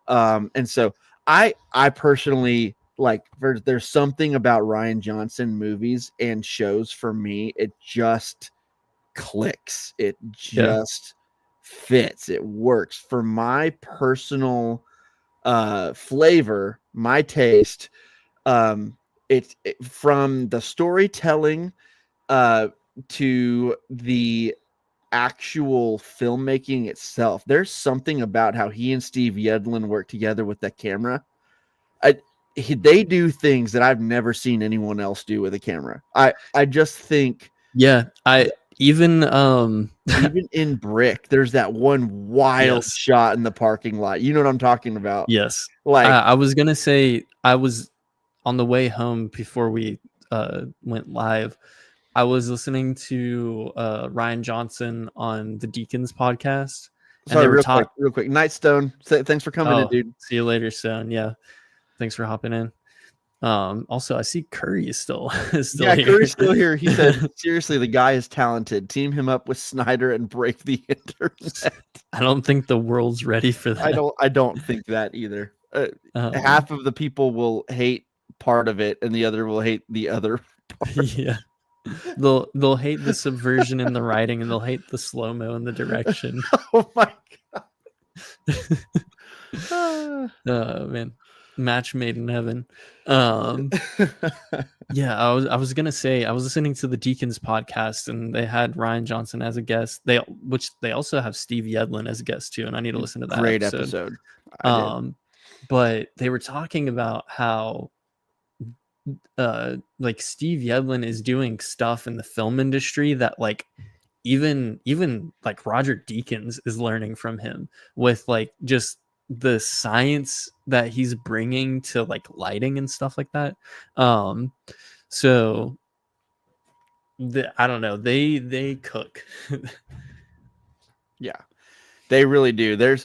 Speaker 1: And so I personally like, there's something about Rian Johnson movies and shows, for me, it just clicks. It
Speaker 2: Yeah.
Speaker 1: just fits. It works for my personal flavor, my taste. It from the storytelling to the actual filmmaking itself. There's something about how he and Steve Yedlin work together with that camera. They do things that I've never seen anyone else do with a camera. I just think,
Speaker 2: Yeah. I even
Speaker 1: even in Brick, there's that one wild
Speaker 2: yes.
Speaker 1: shot in the parking lot. You know what I'm talking about?
Speaker 2: Yes.
Speaker 1: Like,
Speaker 2: I was gonna say, I was on the way home before we went live. I was listening to Ryan Johnson on the Deacons podcast, and
Speaker 1: sorry,
Speaker 2: they were talking.
Speaker 1: real quick. Nightstone, thanks for coming in,
Speaker 2: Oh,
Speaker 1: dude.
Speaker 2: see you later, son. Yeah, thanks for hopping in. Also, I see Curry is still
Speaker 1: Yeah,
Speaker 2: here.
Speaker 1: Curry's still here. He said, seriously, the guy is talented. Team him up with Snyder and break the internet.
Speaker 2: I don't think the world's ready for that.
Speaker 1: I don't think that either.
Speaker 2: Um,
Speaker 1: Half of the people will hate part of it, and the other will hate the other part.
Speaker 2: yeah, they'll hate the subversion in the writing, and they'll hate the slow mo in the direction.
Speaker 1: Oh my
Speaker 2: Man, match made in heaven. Yeah, I was gonna say, I was listening to the Deacons podcast, and they had Ryan Johnson as a guest. Which they also have Steve Yedlin as a guest too, and I need to listen to that.
Speaker 1: Great episode.
Speaker 2: But they were talking about how like Steve Yedlin is doing stuff in the film industry that like even like Roger Deakins is learning from him, with like just the science that he's bringing to like lighting and stuff like that. So I don't know, they cook.
Speaker 1: Yeah, they really do. There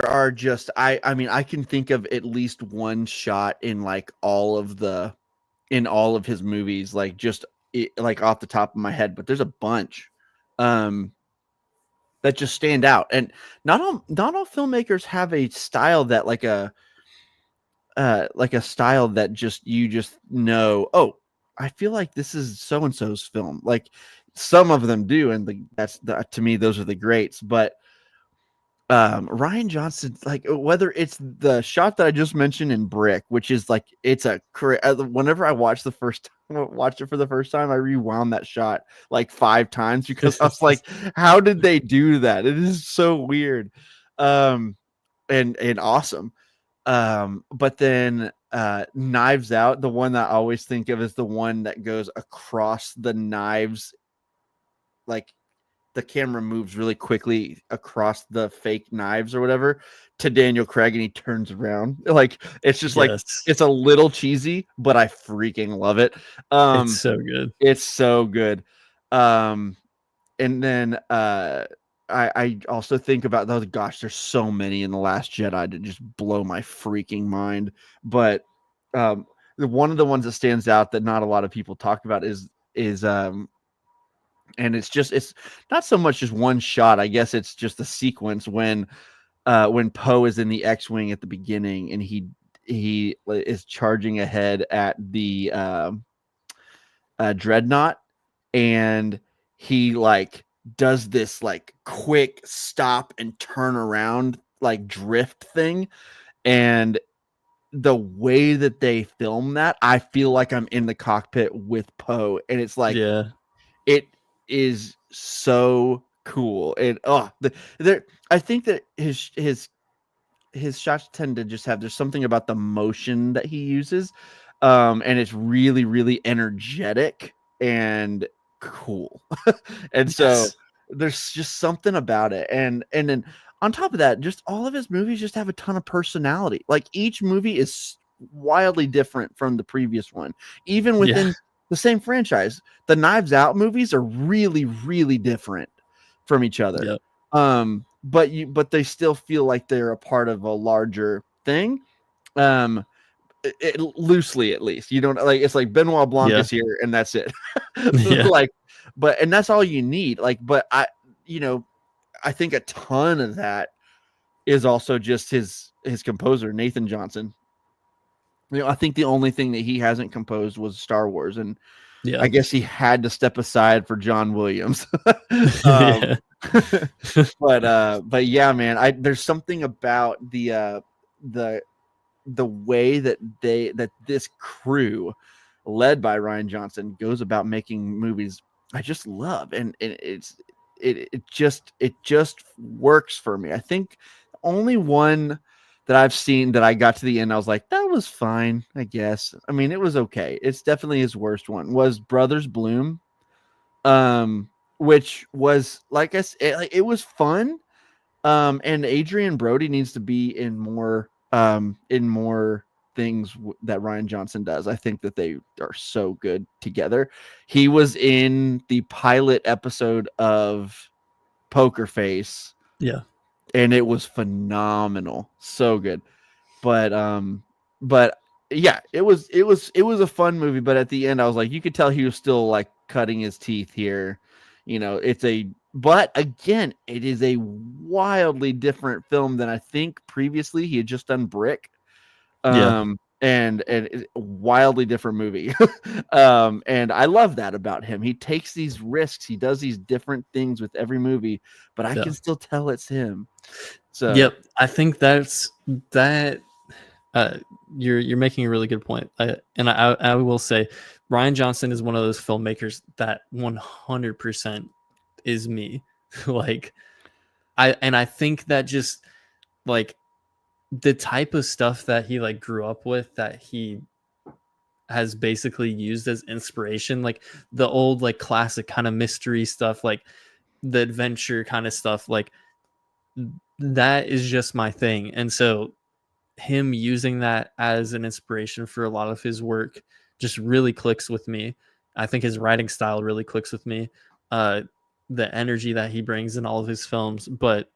Speaker 1: are just, I mean, I can think of at least one shot in like all of his movies, like just like off the top of my head, but there's a bunch that just stand out. And not all filmmakers have a style that like a style that you just know, oh, I feel like this is so and so's film. Like, some of them do, and to me, those are the greats. But Rian Johnson, like, whether it's the shot that I just mentioned in Brick, which is like, it's whenever I watched it for the first time, I rewound that shot like 5 times because I was like, how did they do that? It is so weird, and awesome. But then Knives Out, the one that I always think of is the one that goes across the knives, like the camera moves really quickly across the fake knives or whatever to Daniel Craig, and he turns around. Like, it's just like, it's a little cheesy, but I freaking love it.
Speaker 2: It's so good.
Speaker 1: It's so good. And then I also think about those. Gosh, there's so many in The Last Jedi to just blow my freaking mind. But one of the ones that stands out that not a lot of people talk about is and it's not so much just one shot. I guess it's just the sequence when Poe is in the X-wing at the beginning, and he is charging ahead at the dreadnought, and he like does this like quick stop and turn around like drift thing, and the way that they film that, I feel like I'm in the cockpit with Poe, and it's like,
Speaker 2: Yeah,
Speaker 1: it is so cool. And I think that his shots tend to just have, there's something about the motion that he uses, and it's really, really energetic and cool. And so there's just something about it. And then on top of that, just all of his movies just have a ton of personality. Like, each movie is wildly different from the previous one, even within the same franchise. The Knives Out movies are really, really different from each other. But they still feel like they're a part of a larger thing. loosely at least. You don't like it's like Benoit Blanc
Speaker 2: Yeah.
Speaker 1: is here and that's it.
Speaker 2: Yeah.
Speaker 1: Like, but and that's all you need. Like, but you know, I think a ton of that is also just his composer Nathan Johnson. You know, I think the only thing that he hasn't composed was Star Wars, and I
Speaker 2: Yeah.
Speaker 1: guess he had to step aside for John Williams. um,
Speaker 2: Yeah.
Speaker 1: but yeah, man, there's something about the the way that this crew led by Rian Johnson goes about making movies I just love, and it just works for me. I think the only one that I've seen that I got to the end, I was like, that was fine, I guess. I mean, it was okay. It's definitely his worst one. Was Brothers Bloom, um, which was like I said, it was fun. And Adrian Brody needs to be in more things that Rian Johnson does. I think that they are so good together. He was in the pilot episode of Poker Face,
Speaker 2: Yeah.
Speaker 1: and it was phenomenal. So good. But but yeah, it was a fun movie, but at the end I was like, you could tell he was still like cutting his teeth here. You know, but again, it is a wildly different film than I think previously he had just done Brick.
Speaker 2: Yeah.
Speaker 1: And it's a wildly different movie. And I love that about him. He takes these risks, he does these different things with every movie, but I
Speaker 2: Yeah.
Speaker 1: can still tell it's him. So
Speaker 2: Yep. I think that's that. Uh, you're making a really good point. I will say, Rian Johnson is one of those filmmakers that 100% is me. Like I think that just like the type of stuff that he like grew up with, that he has basically used as inspiration, like the old like classic kind of mystery stuff, like the adventure kind of stuff, like that is just my thing. And so him using that as an inspiration for a lot of his work just really clicks with me. I think his writing style really clicks with me. Uh, the energy that he brings in all of his films. But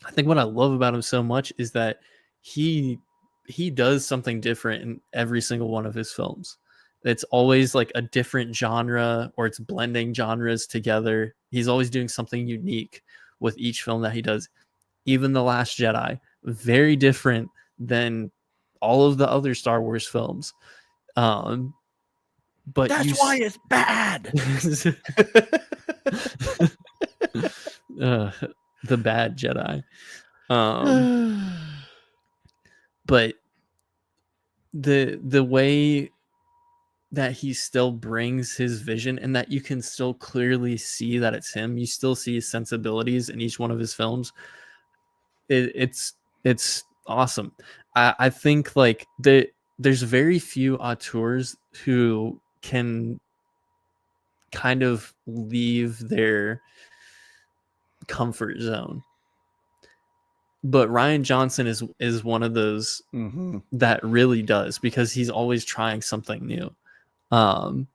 Speaker 2: I think what I love about him so much is that he he does something different in every single one of his films. It's always like a different genre, or it's blending genres together. He's always doing something unique with each film that he does. Even The Last Jedi, very different than all of the other Star Wars films. Um, but
Speaker 1: that's
Speaker 2: you,
Speaker 1: why it's bad.
Speaker 2: uh, the bad Jedi. But the way that he still brings his vision, and that you can still clearly see that it's him. You still see his sensibilities in each one of his films. It's awesome. I think like there's very few auteurs who can kind of leave their comfort zone, but Rian Johnson is one of those
Speaker 1: Mm-hmm.
Speaker 2: that really does, because he's always trying something new. Um,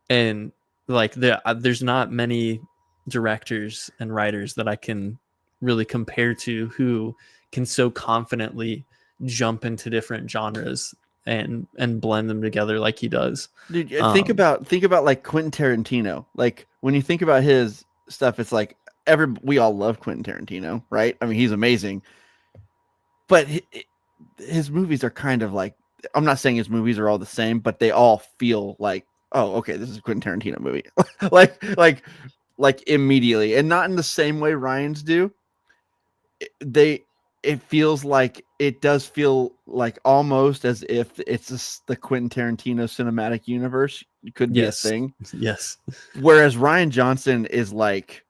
Speaker 2: and like there's not many directors and writers that I can really compare to who can so confidently jump into different genres and blend them together like he does.
Speaker 1: Dude,
Speaker 2: Um,
Speaker 1: think about like Quentin Tarantino. Like when you think about his stuff, it's like we all love Quentin Tarantino, right? I mean, he's amazing, but his movies are kind of like, I'm not saying his movies are all the same, but they all feel like, oh, okay, this is a Quentin Tarantino movie, like like immediately, and not in the same way Ryan's do. They It feels like, it does feel like almost as if it's the Quentin Tarantino cinematic universe. It could be a
Speaker 2: yes,
Speaker 1: thing.
Speaker 2: yes,
Speaker 1: Whereas Rian Johnson is like,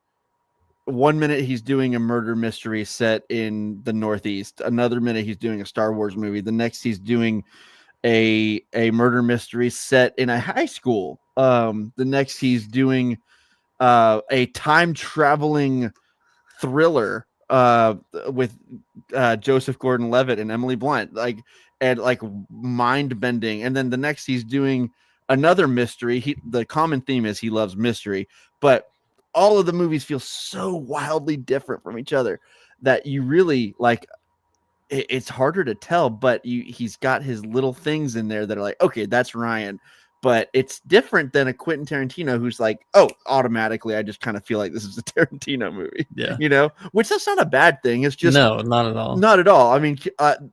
Speaker 1: one minute he's doing a murder mystery set in the Northeast, another minute he's doing a Star Wars movie, the next he's doing a murder mystery set in a high school. The next he's doing a time traveling thriller with Joseph Gordon-Levitt and Emily Blunt, like, and like mind bending. And then the next he's doing another mystery. The common theme is he loves mystery, but all of the movies feel so wildly different from each other that you really like. it's harder to tell, but he's got his little things in there that are like, okay, that's Rian. But it's different than a Quentin Tarantino who's like, oh, automatically, I just kind of feel like this is a Tarantino movie,
Speaker 2: Yeah.
Speaker 1: which that's not a bad thing. It's just
Speaker 2: No, not at all.
Speaker 1: not at all. I mean,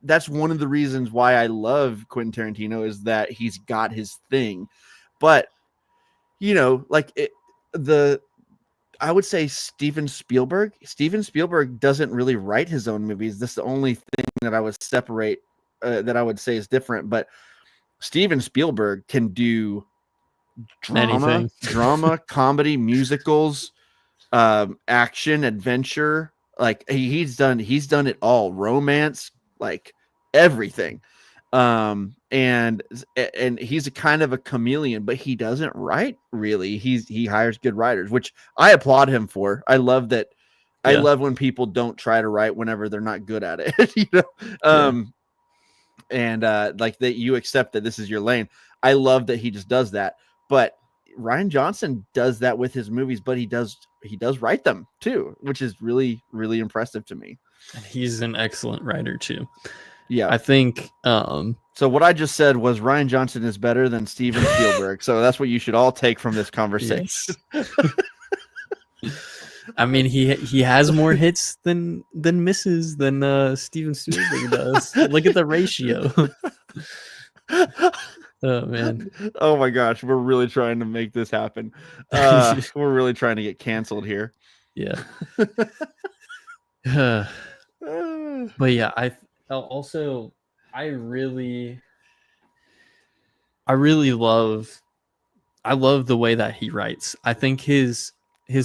Speaker 1: that's one of the reasons why I love Quentin Tarantino is that he's got his thing. But, like I would say Steven Spielberg doesn't really write his own movies. This is the only thing that I would separate, that I would say is different. But Steven Spielberg can do drama, comedy, musicals, action, adventure. Like he's done it all. Romance, like everything. And he's a kind of a chameleon, but he doesn't write really. He hires good writers, which I applaud him for. I love that. I love when people don't try to write whenever they're not good at it. And like that you accept that this is your lane. I love that he just does that. But Rian Johnson does that with his movies, but he does write them too, which is really, really impressive to me.
Speaker 2: And he's an excellent writer too.
Speaker 1: Yeah,
Speaker 2: I think.
Speaker 1: So what I just said was Rian Johnson is better than Steven Spielberg. So that's what you should all take from this conversation.
Speaker 2: Yes. I mean, he has more hits than misses than Steven Spielberg does. Look at the ratio. Oh man.
Speaker 1: Oh my gosh, we're really trying to make this happen. We're really trying to get canceled here.
Speaker 2: Yeah. But yeah, I really love the way that he writes. I think his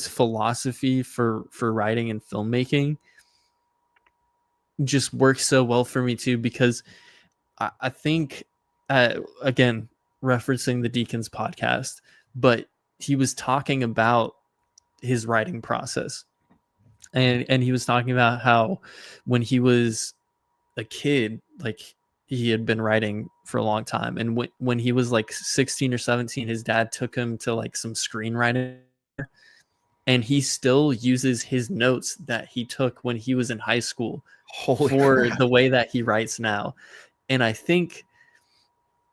Speaker 2: philosophy for writing and filmmaking just works so well for me too, because I think again, referencing the Deacons podcast, but he was talking about his writing process, and he was talking about how when he was a kid, like he had been writing for a long time, and when he was like 16 or 17, his dad took him to like some screenwriting, and he still uses his notes that he took when he was in high school for the way that he writes now. And I think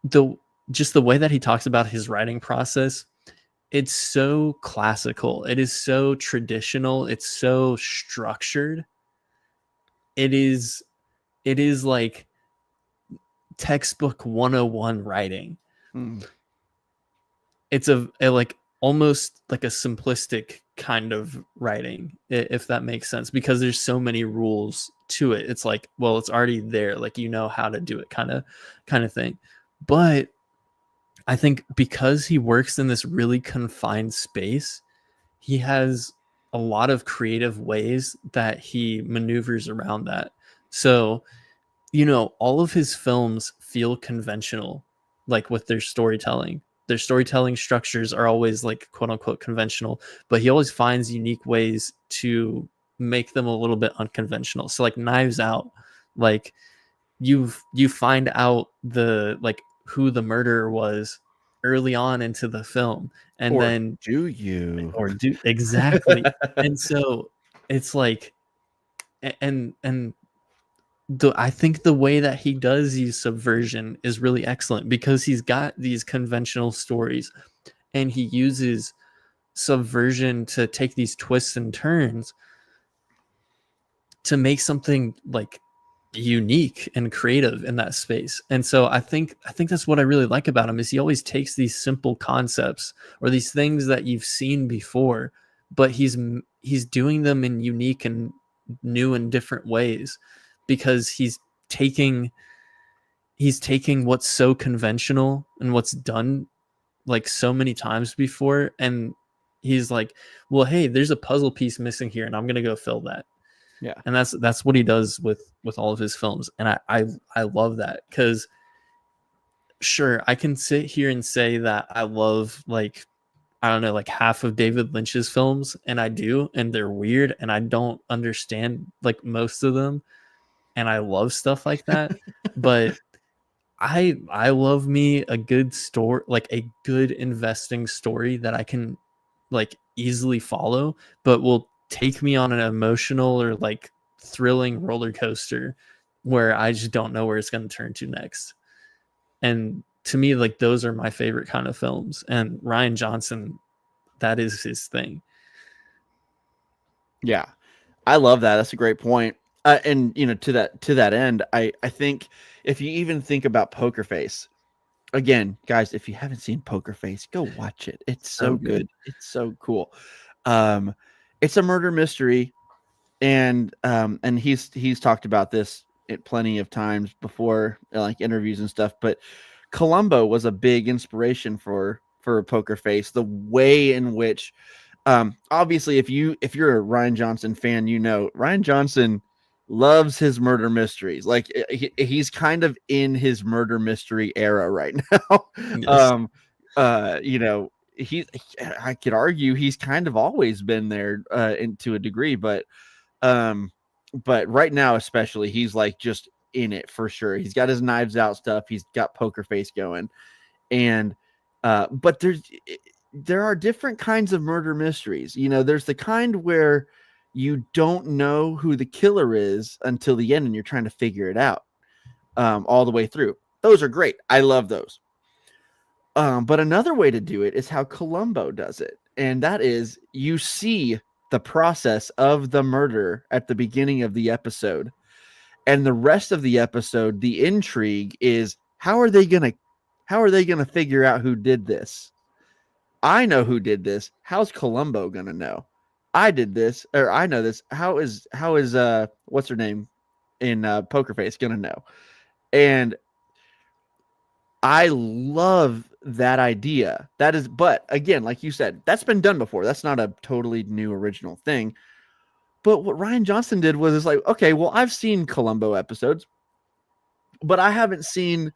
Speaker 2: the way that he talks about his writing process, it's so classical. It is so traditional. It's so structured. It is like textbook 101 writing. It's a like almost like a simplistic kind of writing, if that makes sense, because there's so many rules to it. It's like, well, it's already there, like how to do it kind of thing. But I think because he works in this really confined space, he has a lot of creative ways that he maneuvers around that. So, all of his films feel conventional, like with their storytelling. Their storytelling structures are always like quote unquote conventional, but he always finds unique ways to make them a little bit unconventional. So like Knives Out, like you find out who the murderer was early on into the film, and then
Speaker 1: do you
Speaker 2: exactly. And so it's like, and I think the way that he does use subversion is really excellent, because he's got these conventional stories and he uses subversion to take these twists and turns to make something like unique and creative in that space. And so I think that's what I really like about him, is he always takes these simple concepts or these things that you've seen before, but he's doing them in unique and new and different ways, because he's taking what's so conventional and what's done like so many times before, and he's like, well, hey, there's a puzzle piece missing here, and I'm gonna go fill that.
Speaker 1: Yeah.
Speaker 2: And that's what he does with all of his films. And I love that, because sure, I can sit here and say that I love, like, I don't know, like half of David Lynch's films, and I do, and they're weird, and I don't understand like most of them, and I love stuff like that. But I love me a good story, like a good investing story that I can like easily follow, but will take me on an emotional or like thrilling roller coaster where I just don't know where it's going to turn to next. And to me, like, those are my favorite kind of films. And Rian Johnson, that is his thing.
Speaker 1: Yeah, I love that. That's a great point. And to that end, I think if you even think about Poker Face, again, guys, if you haven't seen Poker Face, go watch it. It's so
Speaker 2: So good.
Speaker 1: good. It's so cool. Um, it's a murder mystery, and he's talked about this at plenty of times before, like interviews and stuff. But Columbo was a big inspiration for Poker Face. The way in which, obviously, if you're a Rian Johnson fan, you know Rian Johnson loves his murder mysteries. Like he's kind of in his murder mystery era right now.
Speaker 2: Yes.
Speaker 1: um, you know, I could argue he's kind of always been there to a degree, but right now especially he's like just in it for sure. He's got his Knives Out stuff, he's got Poker Face going, and but there are different kinds of murder mysteries. You know, there's the kind where you don't know who the killer is until the end and you're trying to figure it out all the way through. Those are great. I love those. But another way to do it is how Columbo does it, and that is you see the process of the murder at the beginning of the episode, and the rest of the episode, the intrigue is how are they gonna figure out who did this? I know who did this. How's Columbo gonna know? I did this, or I know this. How is what's her name in Poker Face gonna know? And I love that idea. That is, but again, like you said, that's been done before. That's not a totally new original thing. But what Rian Johnson did was it's like, okay, well, I've seen Columbo episodes, but I haven't seen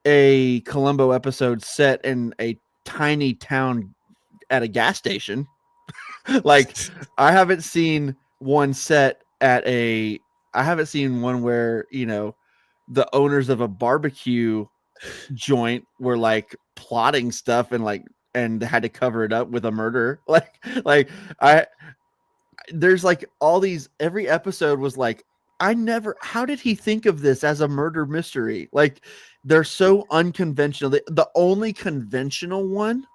Speaker 1: a Columbo episode set in a tiny town at a gas station. Like I haven't seen one set at a I haven't seen one where, the owners of a barbecue joint were like plotting stuff and had to cover it up with a murder. Like I there's like all these every episode was like how did he think of this as a murder mystery? Like they're so unconventional. The only conventional one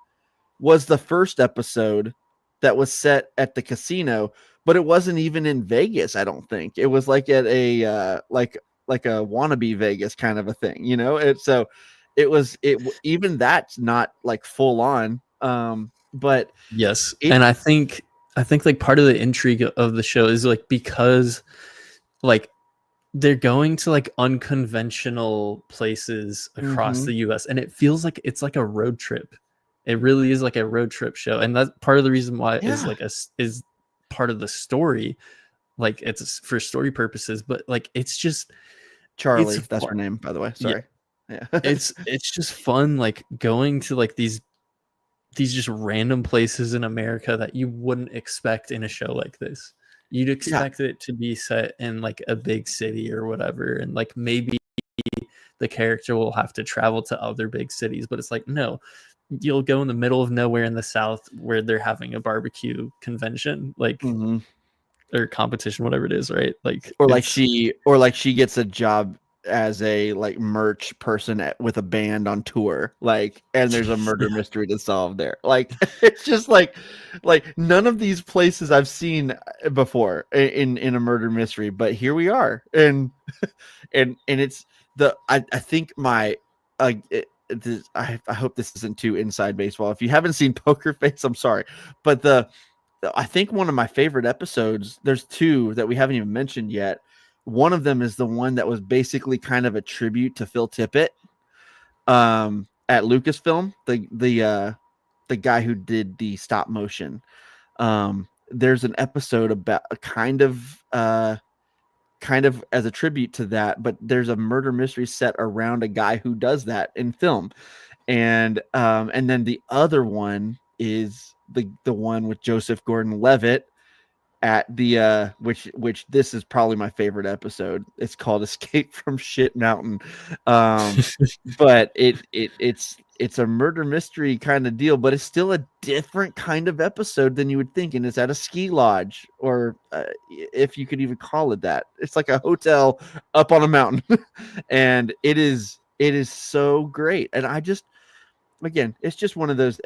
Speaker 1: was the first episode that was set at the casino, but it wasn't even in Vegas. I don't think it was like at a like a wannabe Vegas kind of a thing, so even that's not like full on. But
Speaker 2: Yes.
Speaker 1: it
Speaker 2: And I think like part of the intrigue of the show is like because like they're going to like unconventional places across the US, and it feels like it's like a road trip. It really is like a road trip show, and that's part of the reason why it is
Speaker 1: yeah,
Speaker 2: like is part of the story. Like it's for story purposes, but like it's
Speaker 1: Charlie, that's her
Speaker 2: fun.
Speaker 1: name, by the way.
Speaker 2: Yeah,
Speaker 1: Sorry. Yeah.
Speaker 2: it's just fun, like going to like these just random places in America that you wouldn't expect in a show like this. You'd
Speaker 1: Yeah.
Speaker 2: expect it to be set in like a big city or whatever, and like maybe the character will have to travel to other big cities, but it's like no, you'll go in the middle of nowhere in the South where they're having a barbecue convention, like
Speaker 1: Mhm.
Speaker 2: or competition, whatever it is, right? Like
Speaker 1: Or like
Speaker 2: it's
Speaker 1: she gets a job as a like merch person with a band on tour, like, and there's a murder mystery to solve there. Like it's just like none of these places I've seen before in a murder mystery, but here we are. And it's I think my I hope this isn't too inside baseball. If you haven't seen Poker Face, I'm sorry, but I think one of my favorite episodes, there's two that we haven't even mentioned yet. One of them is the one that was basically kind of a tribute to Phil Tippett at Lucasfilm, the guy who did the stop motion. There's an episode about kind of as a tribute to that, but there's a murder mystery set around a guy who does that in film. And then the other one is the one with Joseph Gordon-Levitt at the which this is probably my favorite episode. It's called Escape from Shit Mountain. But it's a murder mystery kind of deal, but it's still a different kind of episode than you would think, and it's at a ski lodge, or if you could even call it that. It's like a hotel up on a mountain. And it is so great. And I just, again, it's just one of those.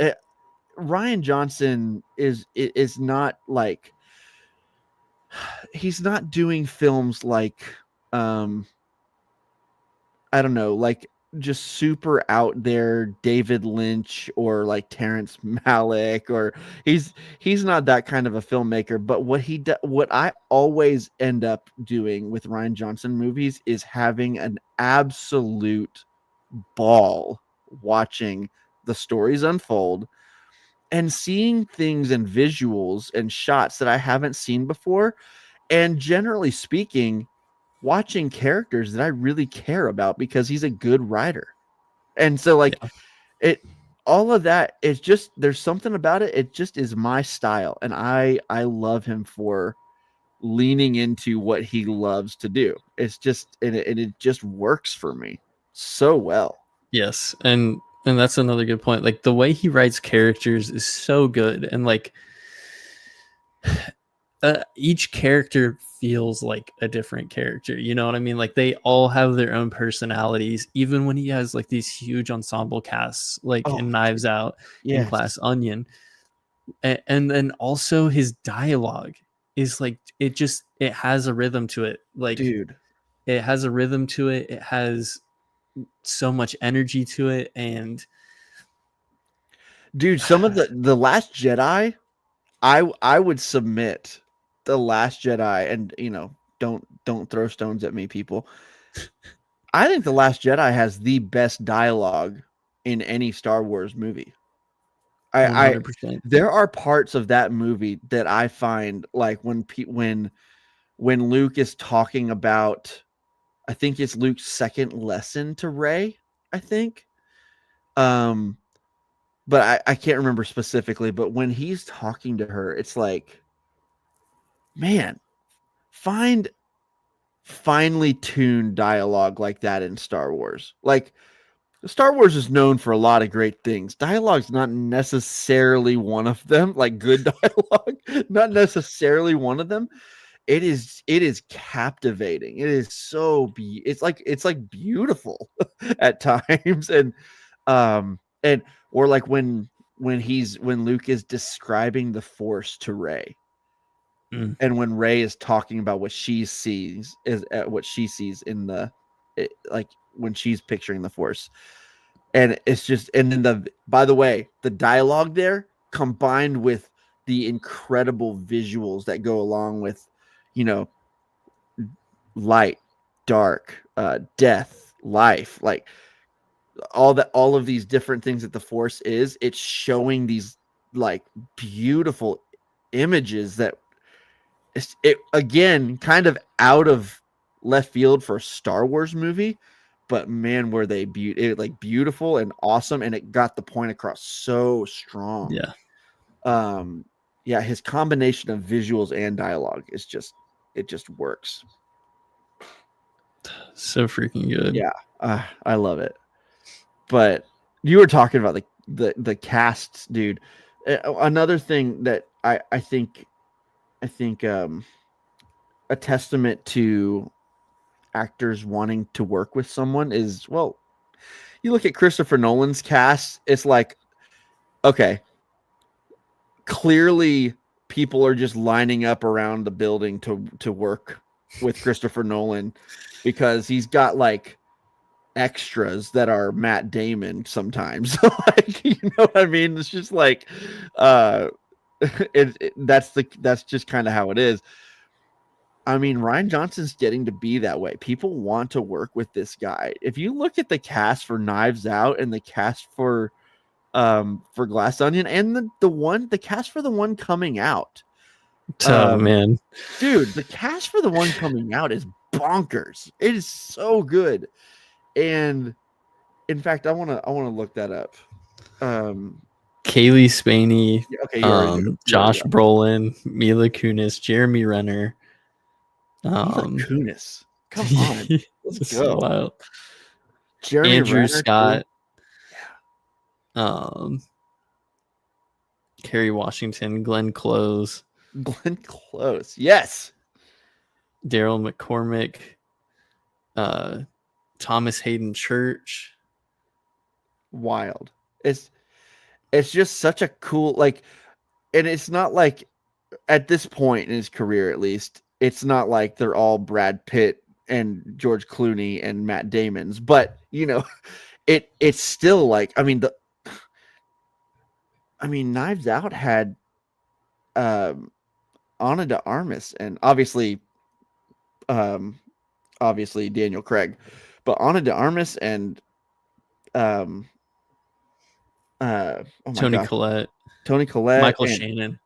Speaker 1: Rian Johnson is not like, he's not doing films like I don't know, like just super out there David Lynch or like Terrence Malick, or he's not that kind of a filmmaker. But what I always end up doing with Rian Johnson movies is having an absolute ball watching the stories unfold and seeing things and visuals and shots that I haven't seen before. And generally speaking, watching characters that I really care about because he's a good writer. And so like all of that is just, there's something about it. It just is my style. And I love him for leaning into what he loves to do. It's just, and it just works for me so well.
Speaker 2: Yes, and that's another good point. Like the way he writes characters is so good, and like each character feels like a different character. You know what I mean? Like they all have their own personalities. Even when he has like these huge ensemble casts, like in Knives Out, in Glass Onion, and then also his dialogue is like it has a rhythm to it. Like,
Speaker 1: dude,
Speaker 2: it has a rhythm to it. It has so much energy to it. And
Speaker 1: dude, some of the Last Jedi, I would submit the Last Jedi, and don't throw stones at me, people. I think the Last Jedi has the best dialogue in any Star Wars movie.
Speaker 2: 100%.
Speaker 1: There are parts of that movie that I find, like when Luke is talking about, I think it's Luke's second lesson to Rey, I think. But I can't remember specifically, but when he's talking to her, it's like, man, find finely tuned dialogue like that in Star Wars. Like, Star Wars is known for a lot of great things. Dialogue's not necessarily one of them. Like good dialogue, not necessarily one of them. It is captivating. It is so it's like beautiful at times. And or like when Luke is describing the Force to Rey. And when Rey is talking about what she sees in like when she's picturing the Force. And it's just, and then by the way, the dialogue there combined with the incredible visuals that go along with, light, dark, death, life, like all of these different things that the Force is, it's showing these like beautiful images that it again kind of out of left field for a Star Wars movie, but man, were they beautiful and awesome, and it got the point across so strong. Yeah, his combination of visuals and dialogue is just, it just works.
Speaker 2: So freaking good.
Speaker 1: Yeah, I love it. But you were talking about the casts, dude. Another thing that I think a testament to actors wanting to work with someone is, well, you look at Christopher Nolan's cast, it's like, okay, clearly people are just lining up around the building to work with Christopher Nolan because he's got like extras that are Matt Damon sometimes. Like, you know what I mean? It's just like that's just kind of how it is. I mean, Rian Johnson's getting to be that way. People want to work with this guy. If you look at the cast for Knives Out and the cast for Glass Onion and the cast for the one coming out.
Speaker 2: Oh man.
Speaker 1: Dude, the cast for the one coming out is bonkers. It is so good. And in fact, I want to look that up.
Speaker 2: Kaylee Spaney,
Speaker 1: Okay, you already know.
Speaker 2: Josh Brolin, Mila Kunis, Jeremy Renner.
Speaker 1: Mila Kunis. Come on. Let's
Speaker 2: This is
Speaker 1: go.
Speaker 2: wild.
Speaker 1: Jeremy
Speaker 2: Andrew
Speaker 1: Renner,
Speaker 2: Scott.
Speaker 1: too.
Speaker 2: Kerry Washington, Glenn Close,
Speaker 1: Glenn Close. Yes.
Speaker 2: Daryl McCormick, Thomas Hayden Church.
Speaker 1: Wild. It's just such a cool, like, and it's not like at this point in his career, at least, it's not like they're all Brad Pitt and George Clooney and Matt Damon's, but it's still like, Knives Out had Ana de Armas and obviously Daniel Craig, but Ana de Armas and oh my
Speaker 2: Tony
Speaker 1: gosh,
Speaker 2: Collette,
Speaker 1: Tony Collette,
Speaker 2: Michael
Speaker 1: and
Speaker 2: Shannon.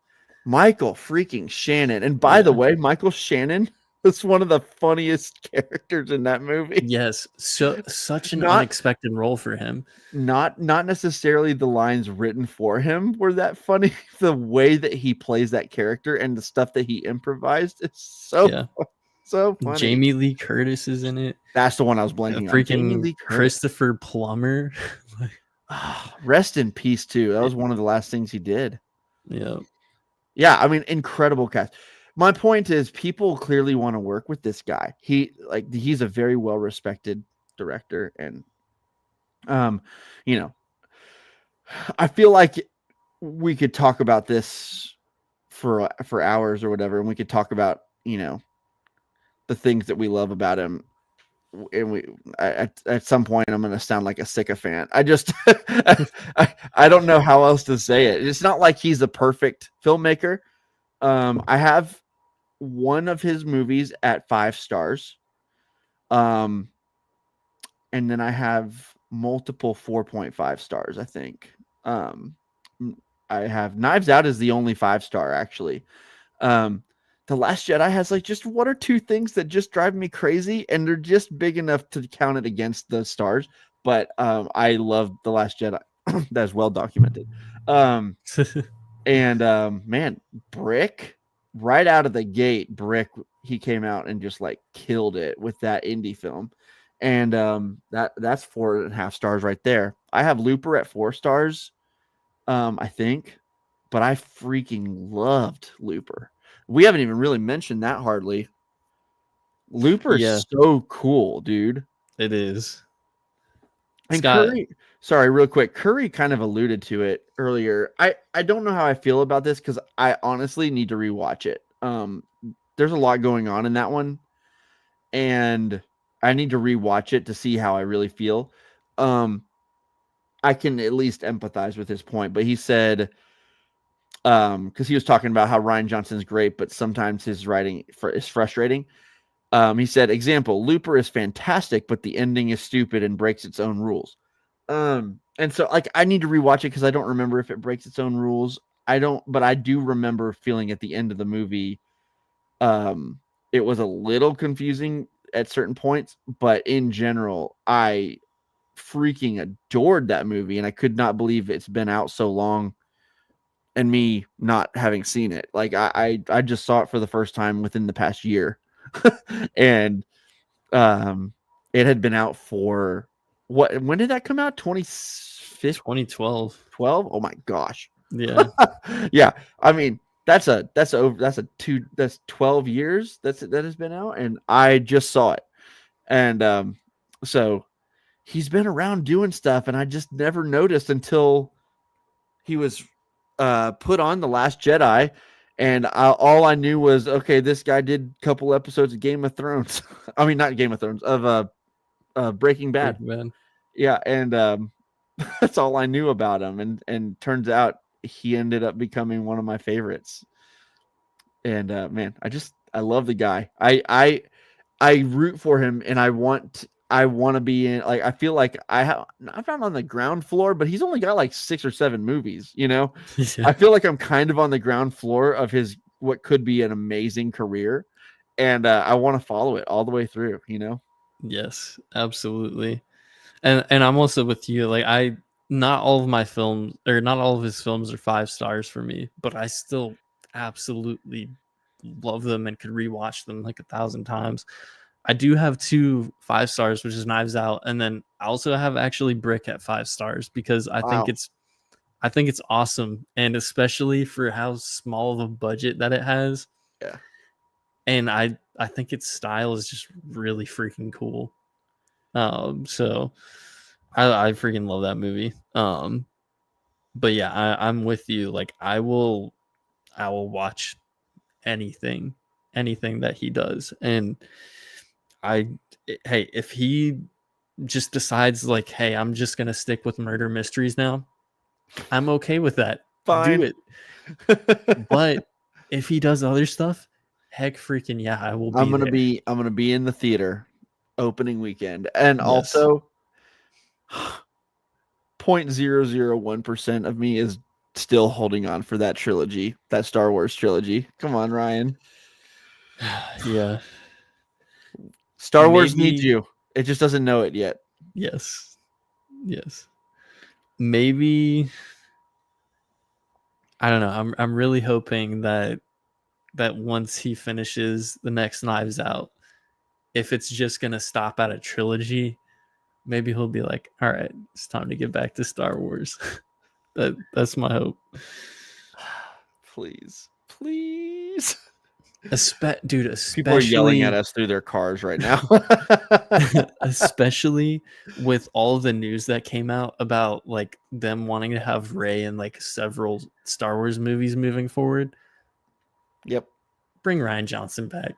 Speaker 1: Michael freaking Shannon. And by the way, Michael Shannon was one of the funniest characters in that movie.
Speaker 2: Yes, such an unexpected role for him.
Speaker 1: Not necessarily the lines written for him were that funny. The way that he plays that character and the stuff that he improvised is so funny.
Speaker 2: Jamie Lee Curtis is in it.
Speaker 1: That's the one I was blanking on.
Speaker 2: Freaking Christopher Plummer.
Speaker 1: Rest in peace too. That was one of the last things he did.
Speaker 2: Yeah,
Speaker 1: I mean, incredible cast. My point is, people clearly want to work with this guy. He's a very well respected director, and I feel like we could talk about this for hours or whatever, and we could talk about the things that we love about him. And at some point I'm going to sound like a sycophant. I just I don't know how else to say it. It's not like he's a perfect filmmaker. I have one of his movies at 5 stars. And then I have multiple 4.5 stars, I think. I have Knives Out is the only 5-star actually. The Last Jedi has like just one or two things that just drive me crazy, and they're just big enough to count it against the stars. But I love The Last Jedi. That's well documented. Man, Brick, right out of the gate, Brick, he came out and just like killed it with that indie film. And that's 4.5 stars right there. I have Looper at 4 stars, I think, but I freaking loved Looper. We haven't even really mentioned that hardly. Looper is so cool, dude.
Speaker 2: It is.
Speaker 1: And Curry, sorry, real quick. Curry kind of alluded to it earlier. I don't know how I feel about this because I honestly need to rewatch it. There's a lot going on in that one, and I need to rewatch it to see how I really feel. I can at least empathize with his point, but he said, because he was talking about how Rian Johnson's great, but sometimes his writing is frustrating. He said, example, Looper is fantastic, but the ending is stupid and breaks its own rules. And so like I need to rewatch it because I don't remember if it breaks its own rules. But I do remember feeling at the end of the movie, it was a little confusing at certain points, but in general, I freaking adored that movie, and I could not believe it's been out so long and me not having seen it. Like I just saw it for the first time within the past year. And it had been out for when did that come out?
Speaker 2: 2012.
Speaker 1: 12? Oh my gosh.
Speaker 2: Yeah.
Speaker 1: Yeah. I mean, that's 12 years that has been out, and I just saw it. And so he's been around doing stuff, and I just never noticed until he was put on The Last Jedi, and all I knew was, okay, this guy did a couple episodes of Game of Thrones. I mean, not Game of Thrones, of Breaking Bad. Yeah, and that's all I knew about him, and turns out he ended up becoming one of my favorites. And man, I love the guy. I root for him, and I want to be in, like, I feel like I'm not on the ground floor, but he's only got like 6 or 7 movies, Yeah. I feel like I'm kind of on the ground floor of his what could be an amazing career, and I want to follow it all the way through.
Speaker 2: Yes, absolutely. And I'm also with you. Like not all of my films, or not all of his films are 5 stars for me, but I still absolutely love them and could rewatch them like 1,000 times. I do have 2 5 stars, which is Knives Out, and then I also have actually Brick at 5 stars because
Speaker 1: Wow.
Speaker 2: I think it's awesome, and especially for how small of a budget that it has.
Speaker 1: Yeah.
Speaker 2: And I think its style is just really freaking cool. So I freaking love that movie. But yeah, I'm with you. Like I will watch anything, anything that he does. And I hey, if he just decides like, hey, I'm just gonna stick with murder mysteries now, I'm okay with that. Do
Speaker 1: Fine.
Speaker 2: it. But if he does other stuff, heck freaking yeah, I will be there.
Speaker 1: I'm gonna be in the theater opening weekend. And
Speaker 2: Yes.
Speaker 1: also 0.001% of me is still holding on for that trilogy, that Star Wars trilogy. Come on, Ryan.
Speaker 2: Yeah.
Speaker 1: Star Wars needs
Speaker 2: Maybe
Speaker 1: you. It just doesn't know it yet.
Speaker 2: yes. Yes. Maybe I don't know. I'm really hoping that once he finishes the next Knives Out, if it's just gonna stop at a trilogy, maybe he'll be like, all right, it's time to get back to Star Wars. That's my hope.
Speaker 1: Please. Please.
Speaker 2: Dude,
Speaker 1: People are yelling at
Speaker 2: especially
Speaker 1: us through their cars right now.
Speaker 2: especially with all the news that came out about like them wanting to have Rey in like several Star Wars movies moving forward.
Speaker 1: Yep.
Speaker 2: Bring Rian Johnson back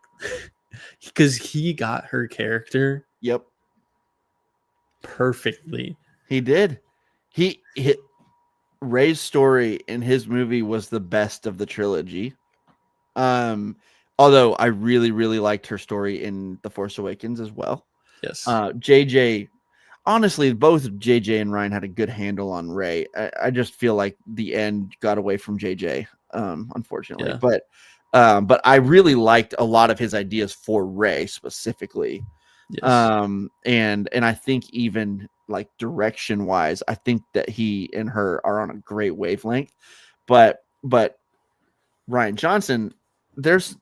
Speaker 2: because he got her character
Speaker 1: Yep.
Speaker 2: perfectly.
Speaker 1: He did. He hit Ray's story in his movie was the best of the trilogy. Um, although I really, really liked her story in The Force Awakens as well.
Speaker 2: Yes.
Speaker 1: JJ, honestly, both JJ and Ryan had a good handle on Ray. I just feel like the end got away from JJ, unfortunately.
Speaker 2: Yeah.
Speaker 1: But I really liked a lot of his ideas for Ray specifically.
Speaker 2: Yes.
Speaker 1: And I think even like direction wise, I think that he and her are on a great wavelength. But Ryan Johnson, there's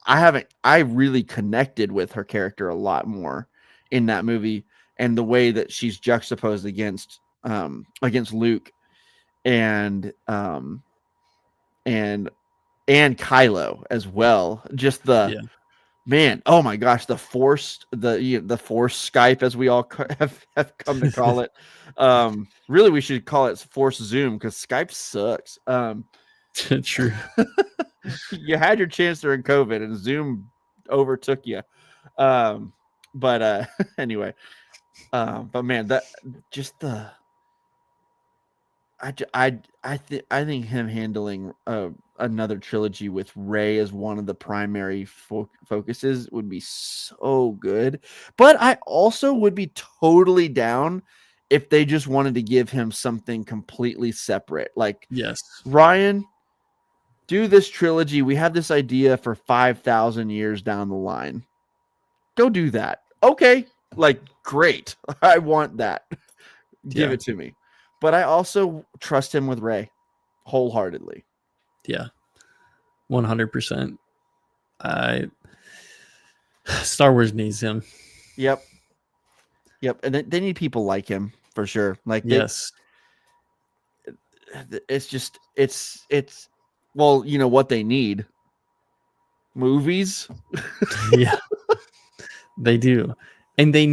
Speaker 1: I really connected with her character a lot more in that movie, and the way that she's juxtaposed against Luke and and Kylo as well. Just the
Speaker 2: Yeah.
Speaker 1: man, oh my gosh, the force Skype, as we all have come to call it. Really, we should call it Force Zoom because Skype sucks.
Speaker 2: True.
Speaker 1: You had your chance during COVID, and Zoom overtook you. But anyway, but man, that just the I think him handling another trilogy with Ray as one of the primary focuses would be so good. But I also would be totally down if they just wanted to give him something completely separate. Like,
Speaker 2: Yes.
Speaker 1: Ryan, do this trilogy. We have this idea for 5,000 years down the line. Go do that. Okay, like, great. I want that. Give
Speaker 2: Yeah.
Speaker 1: it to me. But I also trust him with Ray wholeheartedly.
Speaker 2: Yeah. 100%. I Star Wars needs him.
Speaker 1: Yep. Yep. And they need people like him for sure. Like
Speaker 2: Yes.
Speaker 1: it's just it's well, you know what they need? Movies.
Speaker 2: Yeah. They do. And they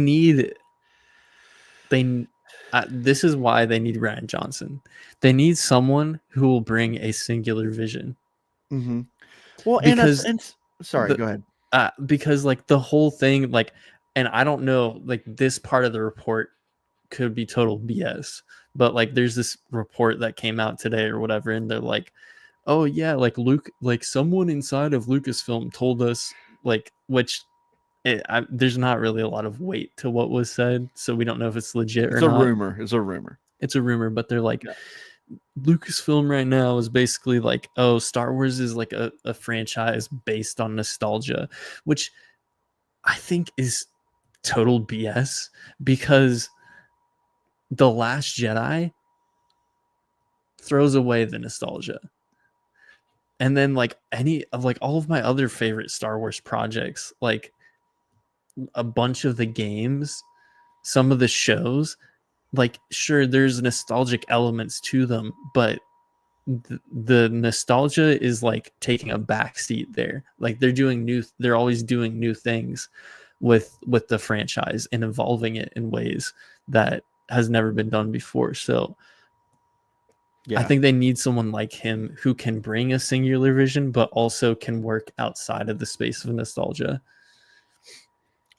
Speaker 2: this is why they need Ryan Johnson. They need someone who will bring a singular vision.
Speaker 1: Mm-hmm. Well,
Speaker 2: Because
Speaker 1: and sorry,
Speaker 2: the
Speaker 1: go ahead.
Speaker 2: because like the whole thing, like, and I don't know, like this part of the report could be total BS, but like there's this report that came out today or whatever, and they're like, oh yeah, like Luke, like someone inside of Lucasfilm told us, like, which there's not really a lot of weight to what was said, so we don't know if it's legit
Speaker 1: It's
Speaker 2: or
Speaker 1: a
Speaker 2: not.
Speaker 1: rumor. It's a rumor.
Speaker 2: It's a rumor, but they're like,
Speaker 1: Yeah.
Speaker 2: Lucasfilm right now is basically like, oh, Star Wars is like a franchise based on nostalgia, which I think is total BS because The Last Jedi throws away the nostalgia. And then like any of like all of my other favorite Star Wars projects, like a bunch of the games, some of the shows, like sure there's nostalgic elements to them, but the nostalgia is like taking a backseat there. Like they're always doing new things with the franchise and evolving it in ways that has never been done before. So
Speaker 1: Yeah.
Speaker 2: I think they need someone like him who can bring a singular vision, but also can work outside of the space of nostalgia.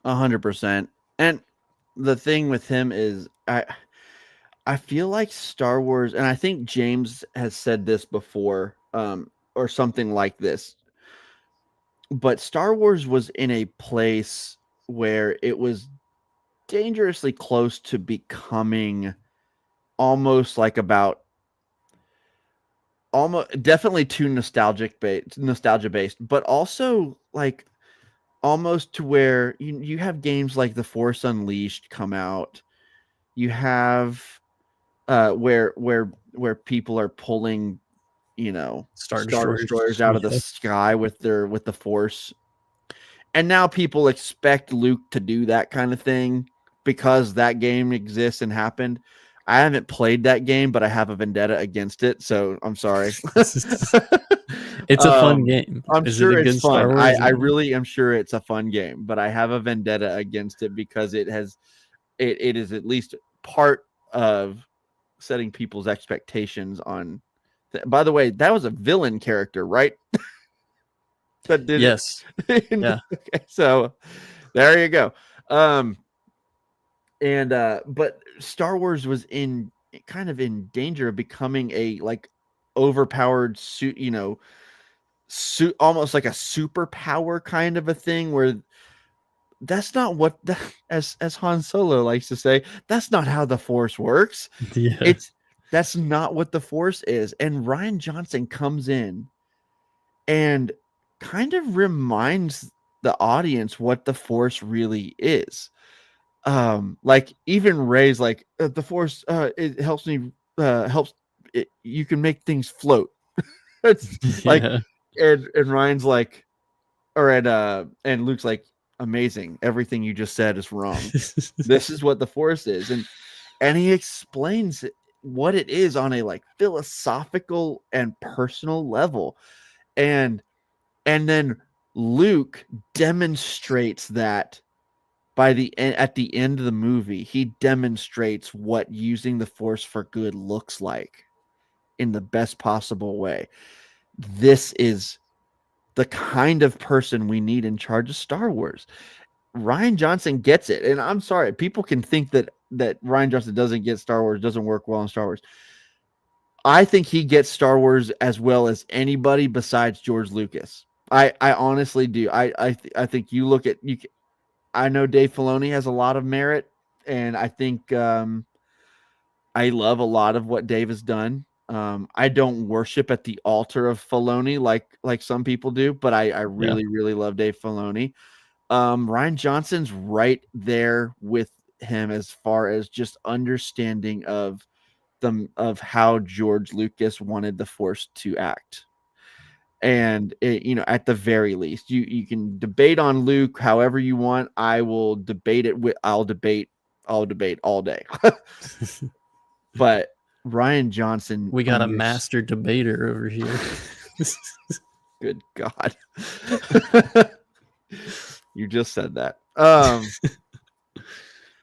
Speaker 1: 100%. And the thing with him is, I feel like Star Wars, and I think James has said this before, or something like this, but Star Wars was in a place where it was dangerously close to becoming almost like about almost definitely too nostalgia based, but also like almost to where you have games like The Force Unleashed come out. You have where people are pulling,
Speaker 2: Star
Speaker 1: destroyers out of the
Speaker 2: Yeah.
Speaker 1: sky with the Force. And now people expect Luke to do that kind of thing because that game exists and happened. I haven't played that game, but I have a vendetta against it, so I'm sorry.
Speaker 2: It's a fun game.
Speaker 1: I'm
Speaker 2: Is
Speaker 1: sure
Speaker 2: it a
Speaker 1: it's
Speaker 2: good Star
Speaker 1: fun.
Speaker 2: Wars
Speaker 1: I
Speaker 2: game?
Speaker 1: really am sure it's a fun game, but I have a vendetta against it because it is at least part of setting people's expectations on. By the way, that was a villain character, right? That did
Speaker 2: Yes.
Speaker 1: it.
Speaker 2: Yeah.
Speaker 1: Okay, so there you go. But Star Wars was kind of in danger of becoming a like overpowered suit, almost like a superpower kind of a thing where that's not what as Han Solo likes to say, that's not how the Force works.
Speaker 2: Yeah.
Speaker 1: That's not what the Force is. And Rian Johnson comes in and kind of reminds the audience what the Force really is. Like even Rey's like the Force it helps me helps it, you can make things float. It's like
Speaker 2: Yeah.
Speaker 1: and Ryan's like and Luke's like, amazing, everything you just said is wrong. This is what the Force is. And he explains what it is on a like philosophical and personal level. And then Luke demonstrates that at the end of the movie, he demonstrates what using the Force for good looks like in the best possible way. This is the kind of person we need in charge of Star Wars. Rian Johnson gets it. And I'm sorry, people can think that Rian Johnson doesn't get Star Wars, doesn't work well in Star Wars. I think he gets Star Wars as well as anybody besides George Lucas. I honestly do. I think you look at you. I know Dave Filoni has a lot of merit, and I think I love a lot of what Dave has done. I don't worship at the altar of Filoni like some people do, but I really really love Dave Filoni. Rian Johnson's right there with him as far as just understanding of how George Lucas wanted the Force to act. And at the very least, you can debate on Luke however you want. I'll debate all day. But Rian Johnson,
Speaker 2: We got a master debater over here.
Speaker 1: Good God. You just said that.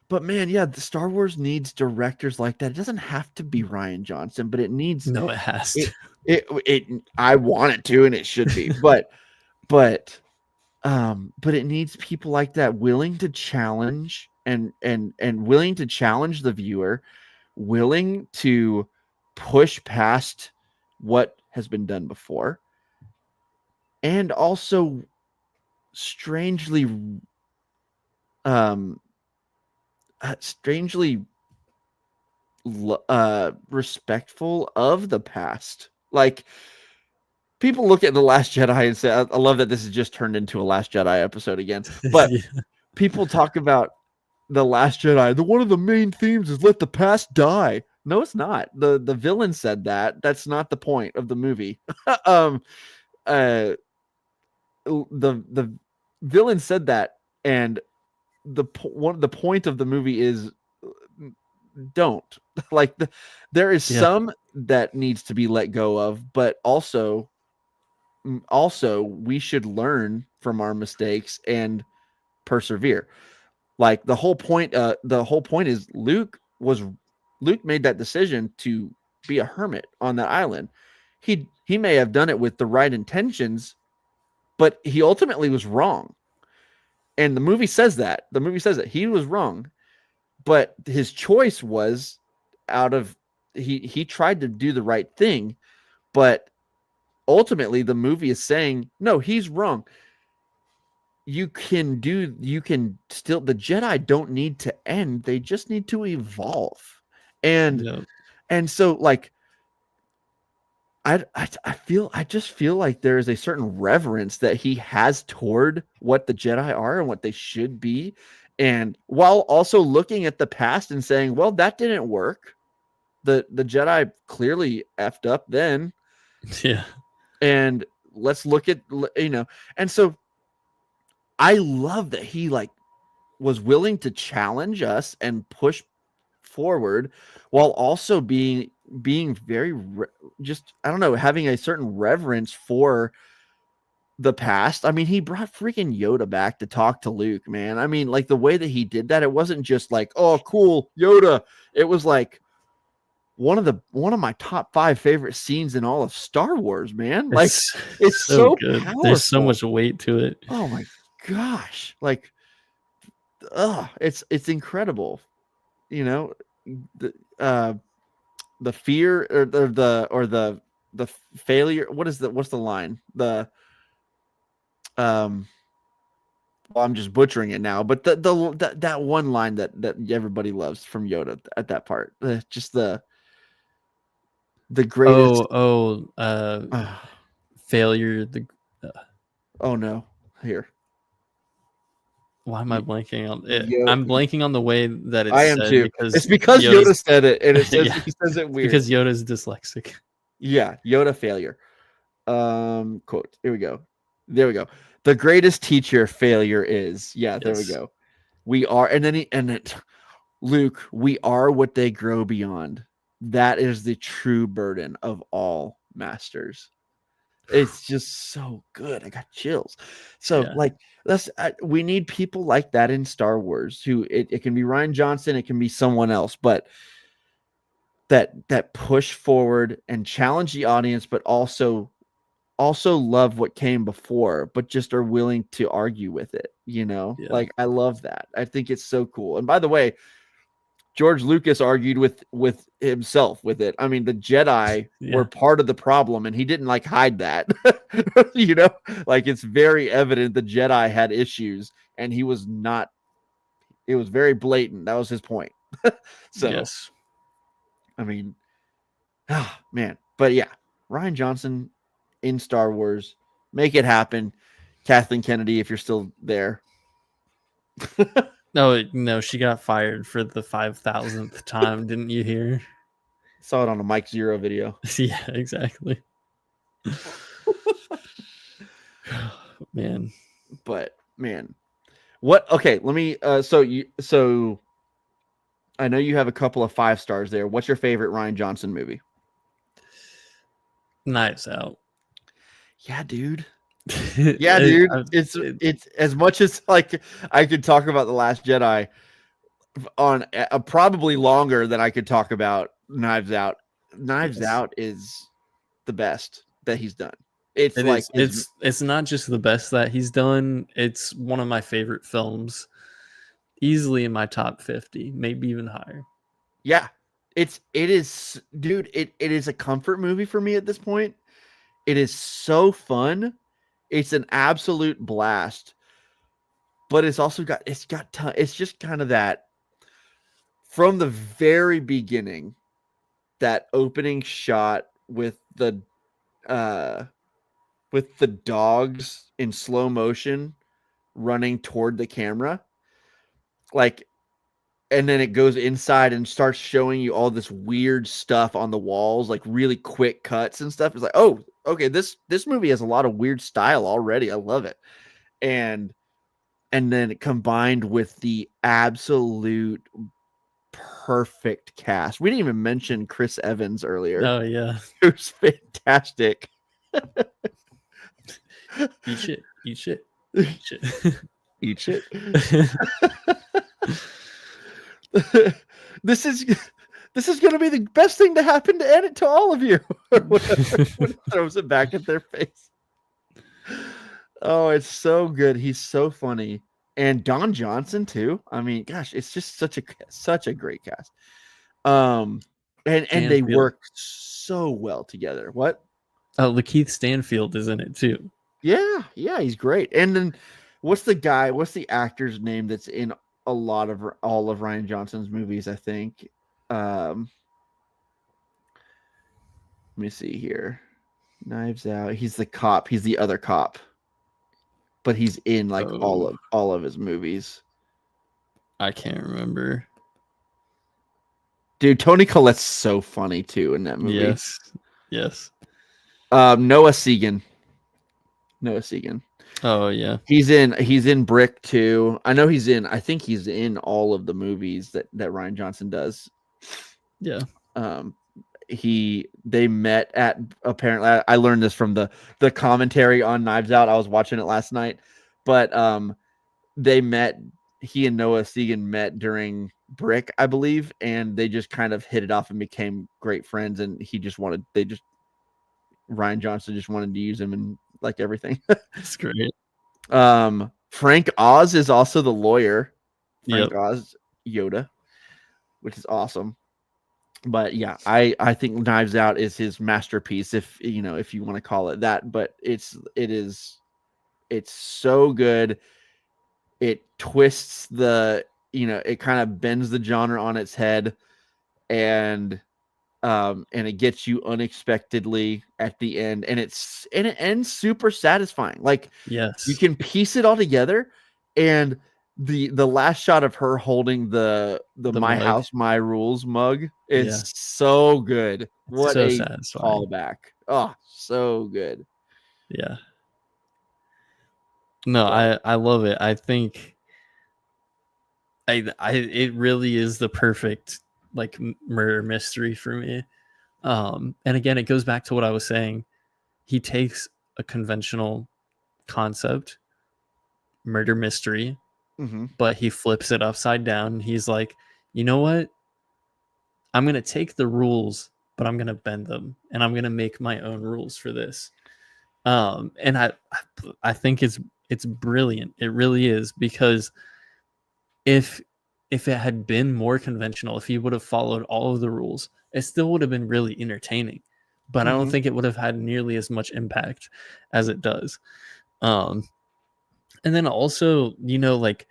Speaker 1: But man, yeah, the Star Wars needs directors like that. It doesn't have to be Rian Johnson, but it needs.
Speaker 2: No, it has to.
Speaker 1: I want it to, and it should be, but it needs people like that willing to challenge and willing to challenge the viewer, willing to push past what has been done before, and also strangely respectful of the past. Like, people look at The Last Jedi and say, I love that this has just turned into a Last Jedi episode again, but people talk about The Last Jedi. One of the main themes is let the past die. No, it's not. The villain said that. That's not the point of the movie. um uh the villain said that, and the point of the movie is don't like there is
Speaker 2: Yeah.
Speaker 1: some that needs to be let go of, but also we should learn from our mistakes and persevere. Like the whole point is Luke made that decision to be a hermit on that island. He may have done it with the right intentions, but he ultimately was wrong. And the movie says that he was wrong, but his choice was out of he tried to do the right thing, but ultimately the movie is saying no, he's wrong. You can still, the Jedi don't need to end, they just need to evolve. and
Speaker 2: Yeah.
Speaker 1: and so like I just feel like there is a certain reverence that he has toward what the Jedi are and what they should be, and while also looking at the past and saying, well, that didn't work. The Jedi clearly effed up then,
Speaker 2: Yeah.
Speaker 1: and let's look at, and so I love that he like was willing to challenge us and push forward, while also being very just, I don't know, having a certain reverence for the past. I mean, he brought freaking Yoda back to talk to Luke, man. I mean, like the way that he did that, it wasn't just like, oh, cool, Yoda. It was like one of my top 5 favorite scenes in all of Star Wars, man. Like
Speaker 2: It's
Speaker 1: it's
Speaker 2: so
Speaker 1: so
Speaker 2: good. There's so
Speaker 1: powerful.
Speaker 2: much weight to it.
Speaker 1: Oh my gosh. Like it's incredible. You know, the uh the fear, or the failure. What's the line? Um well, I'm just butchering it now, but that one line that everybody loves from Yoda at that part. Just the greatest. uh,
Speaker 2: Failure. Uh,
Speaker 1: oh no. Here.
Speaker 2: why am I
Speaker 1: Y-
Speaker 2: blanking on it?
Speaker 1: Yo,
Speaker 2: I'm blanking on the way that
Speaker 1: I
Speaker 2: it's
Speaker 1: am
Speaker 2: said
Speaker 1: too. It's
Speaker 2: because
Speaker 1: because Yoda
Speaker 2: Yoda's
Speaker 1: said it, and
Speaker 2: yeah,
Speaker 1: he says it
Speaker 2: it's
Speaker 1: weird.
Speaker 2: because Yoda's dyslexic.
Speaker 1: Yeah, Yoda failure. Quote. Here we go. There we go. The greatest teacher failure is. Yeah, there we
Speaker 2: Yes.
Speaker 1: go. We are, and then Luke, we are what they grow beyond. That is the true burden of all masters. It's just so good. I got chills. So
Speaker 2: Yeah.
Speaker 1: like we need people like that in Star Wars, who it can be Ryan Johnson, it can be someone else, but that push forward and challenge the audience, but also love what came before, but just are willing to argue with it,
Speaker 2: Yeah.
Speaker 1: like I love that. I think it's so cool. And by the way, George Lucas argued with himself with it. I mean, the Jedi were
Speaker 2: Yeah.
Speaker 1: part of the problem, and he didn't like hide that. you know, like it's very evident the Jedi had issues, and he was not. It was very blatant. That was his point. So,
Speaker 2: Yes.
Speaker 1: I mean, man, but yeah, Ryan Johnson in Star Wars, make it happen. Kathleen Kennedy, if you're still there.
Speaker 2: No, no, she got fired for the 5,000th time. Didn't you hear?
Speaker 1: Saw it on a Mike Zero video.
Speaker 2: Yeah, exactly. Man,
Speaker 1: But man, what? Okay, let me. So I know you have a couple of 5 stars there. What's your favorite Ryan Johnson movie?
Speaker 2: Knives Out.
Speaker 1: Yeah, dude. Yeah, dude. It's as much as like I could talk about The Last Jedi on probably longer than I could talk about Knives Out. Knives
Speaker 2: Yes,
Speaker 1: Out is the best that he's done. It's
Speaker 2: it
Speaker 1: like
Speaker 2: is.
Speaker 1: his
Speaker 2: It's not just the best that he's done. It's one of my favorite films, easily in my top 50, maybe even higher.
Speaker 1: yeah. It is, dude. It is a comfort movie for me at this point. It is so fun. It's an absolute blast, but it's just kind of that from the very beginning, that opening shot uh with the dogs in slow motion running toward the camera. Like and then it goes inside and starts showing you all this weird stuff on the walls, like really quick cuts and stuff. It's like, oh, okay, this movie has a lot of weird style already. I love it. And then combined with the absolute perfect cast. We didn't even mention Chris Evans earlier.
Speaker 2: Oh yeah.
Speaker 1: Who's fantastic.
Speaker 2: Eat shit. Eat shit. Eat shit.
Speaker 1: Eat shit. This is going to be the best thing to happen to all of you. When it throws it back at their face. Oh, it's so good. He's so funny. And Don Johnson too. I mean, gosh, it's just such a great cast. And they work so well together. What?
Speaker 2: Oh, Lakeith Stanfield is in it too.
Speaker 1: Yeah, he's great. And then what's the actor's name that's in a lot of all of Rian Johnson's movies, I think. Let me see here. Knives Out. He's the cop. He's the other cop. But he's in like all of his movies.
Speaker 2: I can't remember.
Speaker 1: Dude, Toni Collette's so funny too in that movie.
Speaker 2: Yes.
Speaker 1: Noah Segan.
Speaker 2: Oh yeah. He's
Speaker 1: in Brick too. I think he's in all of the movies that Rian Johnson does.
Speaker 2: Yeah.
Speaker 1: They met at, apparently I learned this from the commentary on Knives Out. I was watching it last night, but he and Noah Segan met during Brick, I believe, and they just kind of hit it off and became great friends. And Rian Johnson just wanted to use him in like everything.
Speaker 2: That's great.
Speaker 1: Frank Oz is also the lawyer. Frank
Speaker 2: Yep.
Speaker 1: Oz, Yoda, which is awesome. But yeah, I think Knives Out is his masterpiece, if you want to call it that. But it's so good. It twists it kind of bends the genre on its head, and it gets you unexpectedly at the end, and it ends super satisfying. Like,
Speaker 2: yes,
Speaker 1: you can piece it all together, and the last shot of her holding the My
Speaker 2: mug.
Speaker 1: House, My Rules mug is so good. What
Speaker 2: so
Speaker 1: a
Speaker 2: satisfying
Speaker 1: callback. Oh, so good.
Speaker 2: Yeah. No, I love it. I think it really is the perfect like murder mystery for me. And again, it goes back to what I was saying. He takes a conventional concept, murder mystery, but he flips it upside down. He's like, you know what? I'm going to take the rules, but I'm going to bend them, and I'm going to make my own rules for this. And I think it's brilliant. It really is, because if it had been more conventional, if he would have followed all of the rules, it still would have been really entertaining. But I don't think it would have had nearly as much impact as it does. And then also, like,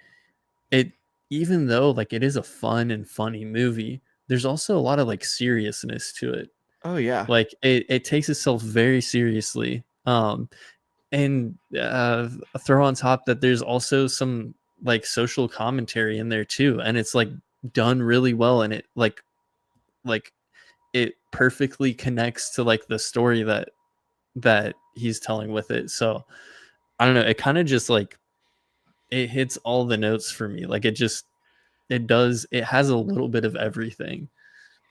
Speaker 2: it, even though like it is a fun and funny movie, there's also a lot of like seriousness to it.
Speaker 1: Oh yeah.
Speaker 2: Like it takes itself very seriously. And throw on top that there's also some like social commentary in there too, and it's like done really well, and it like it perfectly connects to like the story that he's telling with it. So I don't know, it kind of just like it hits all the notes for me. Like it has a little bit of everything.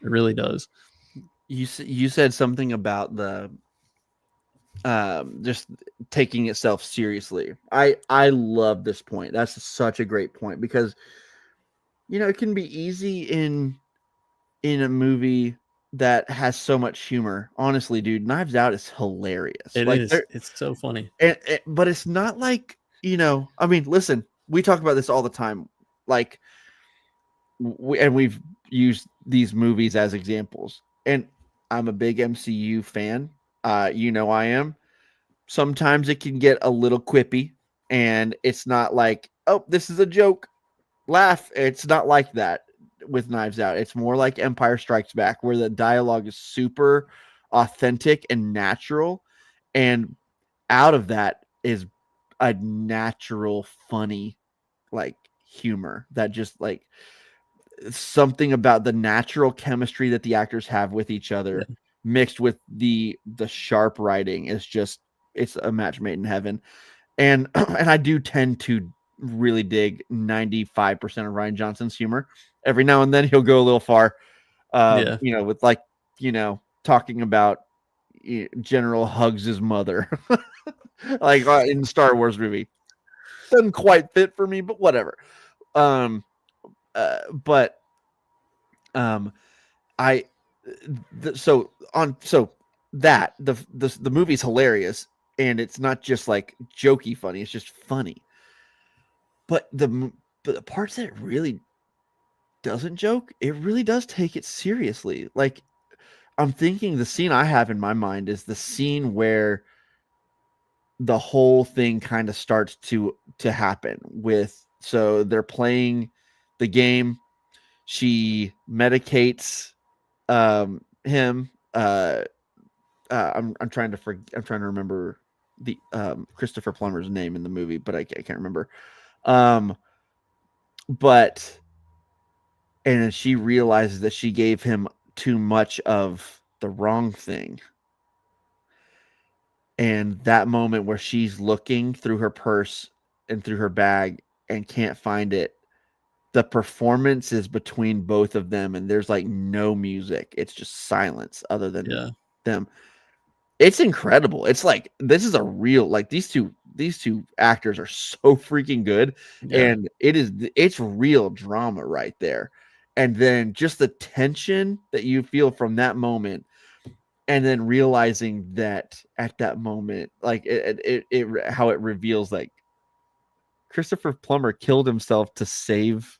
Speaker 2: It really does.
Speaker 1: You said something about the just taking itself seriously. I love this point. That's such a great point, because it can be easy in a movie that has so much humor. Honestly, dude, Knives Out is hilarious.
Speaker 2: It's so funny.
Speaker 1: But it's not like, I mean, listen, we talk about this all the time. Like, we've used these movies as examples, and I'm a big MCU fan. I am. Sometimes it can get a little quippy, and it's not like, oh, this is a joke, laugh. It's not like that with Knives Out. It's more like Empire Strikes Back, where the dialogue is super authentic and natural, and out of that is a natural, funny, like, humor that just like something about the natural chemistry that the actors have with each other,
Speaker 2: Yeah.
Speaker 1: mixed with the sharp writing, is just, it's a match made in heaven. And and I do tend to really dig 95% of Rian Johnson's humor. Every now and then he'll go a little far,
Speaker 2: Yeah.
Speaker 1: with like, talking about General hugs his mother, like in the Star Wars movie. Doesn't quite fit for me, but whatever. Um, but I so on so that the movie's hilarious, and it's not just like jokey funny, it's just funny. But the parts that it really doesn't joke, it really does take it seriously. Like, I'm thinking the scene I have in my mind is the scene where the whole thing kind of starts to happen with, so they're playing the game. She medicates him. I'm trying to I'm trying to remember the Christopher Plummer's name in the movie, but I can't remember. Um, but and then she realizes that she gave him too much of the wrong thing. And that moment where she's looking through her purse and through her bag and can't find it, the performance is between both of them, and there's like no music. It's just silence other than
Speaker 2: Yeah.
Speaker 1: them. It's incredible. It's like, this is a real, like, these two actors are so freaking good,
Speaker 2: Yeah.
Speaker 1: and it's real drama right there. And then just the tension that you feel from that moment, and then realizing that at that moment, like, it how it reveals, like, Christopher Plummer killed himself to save,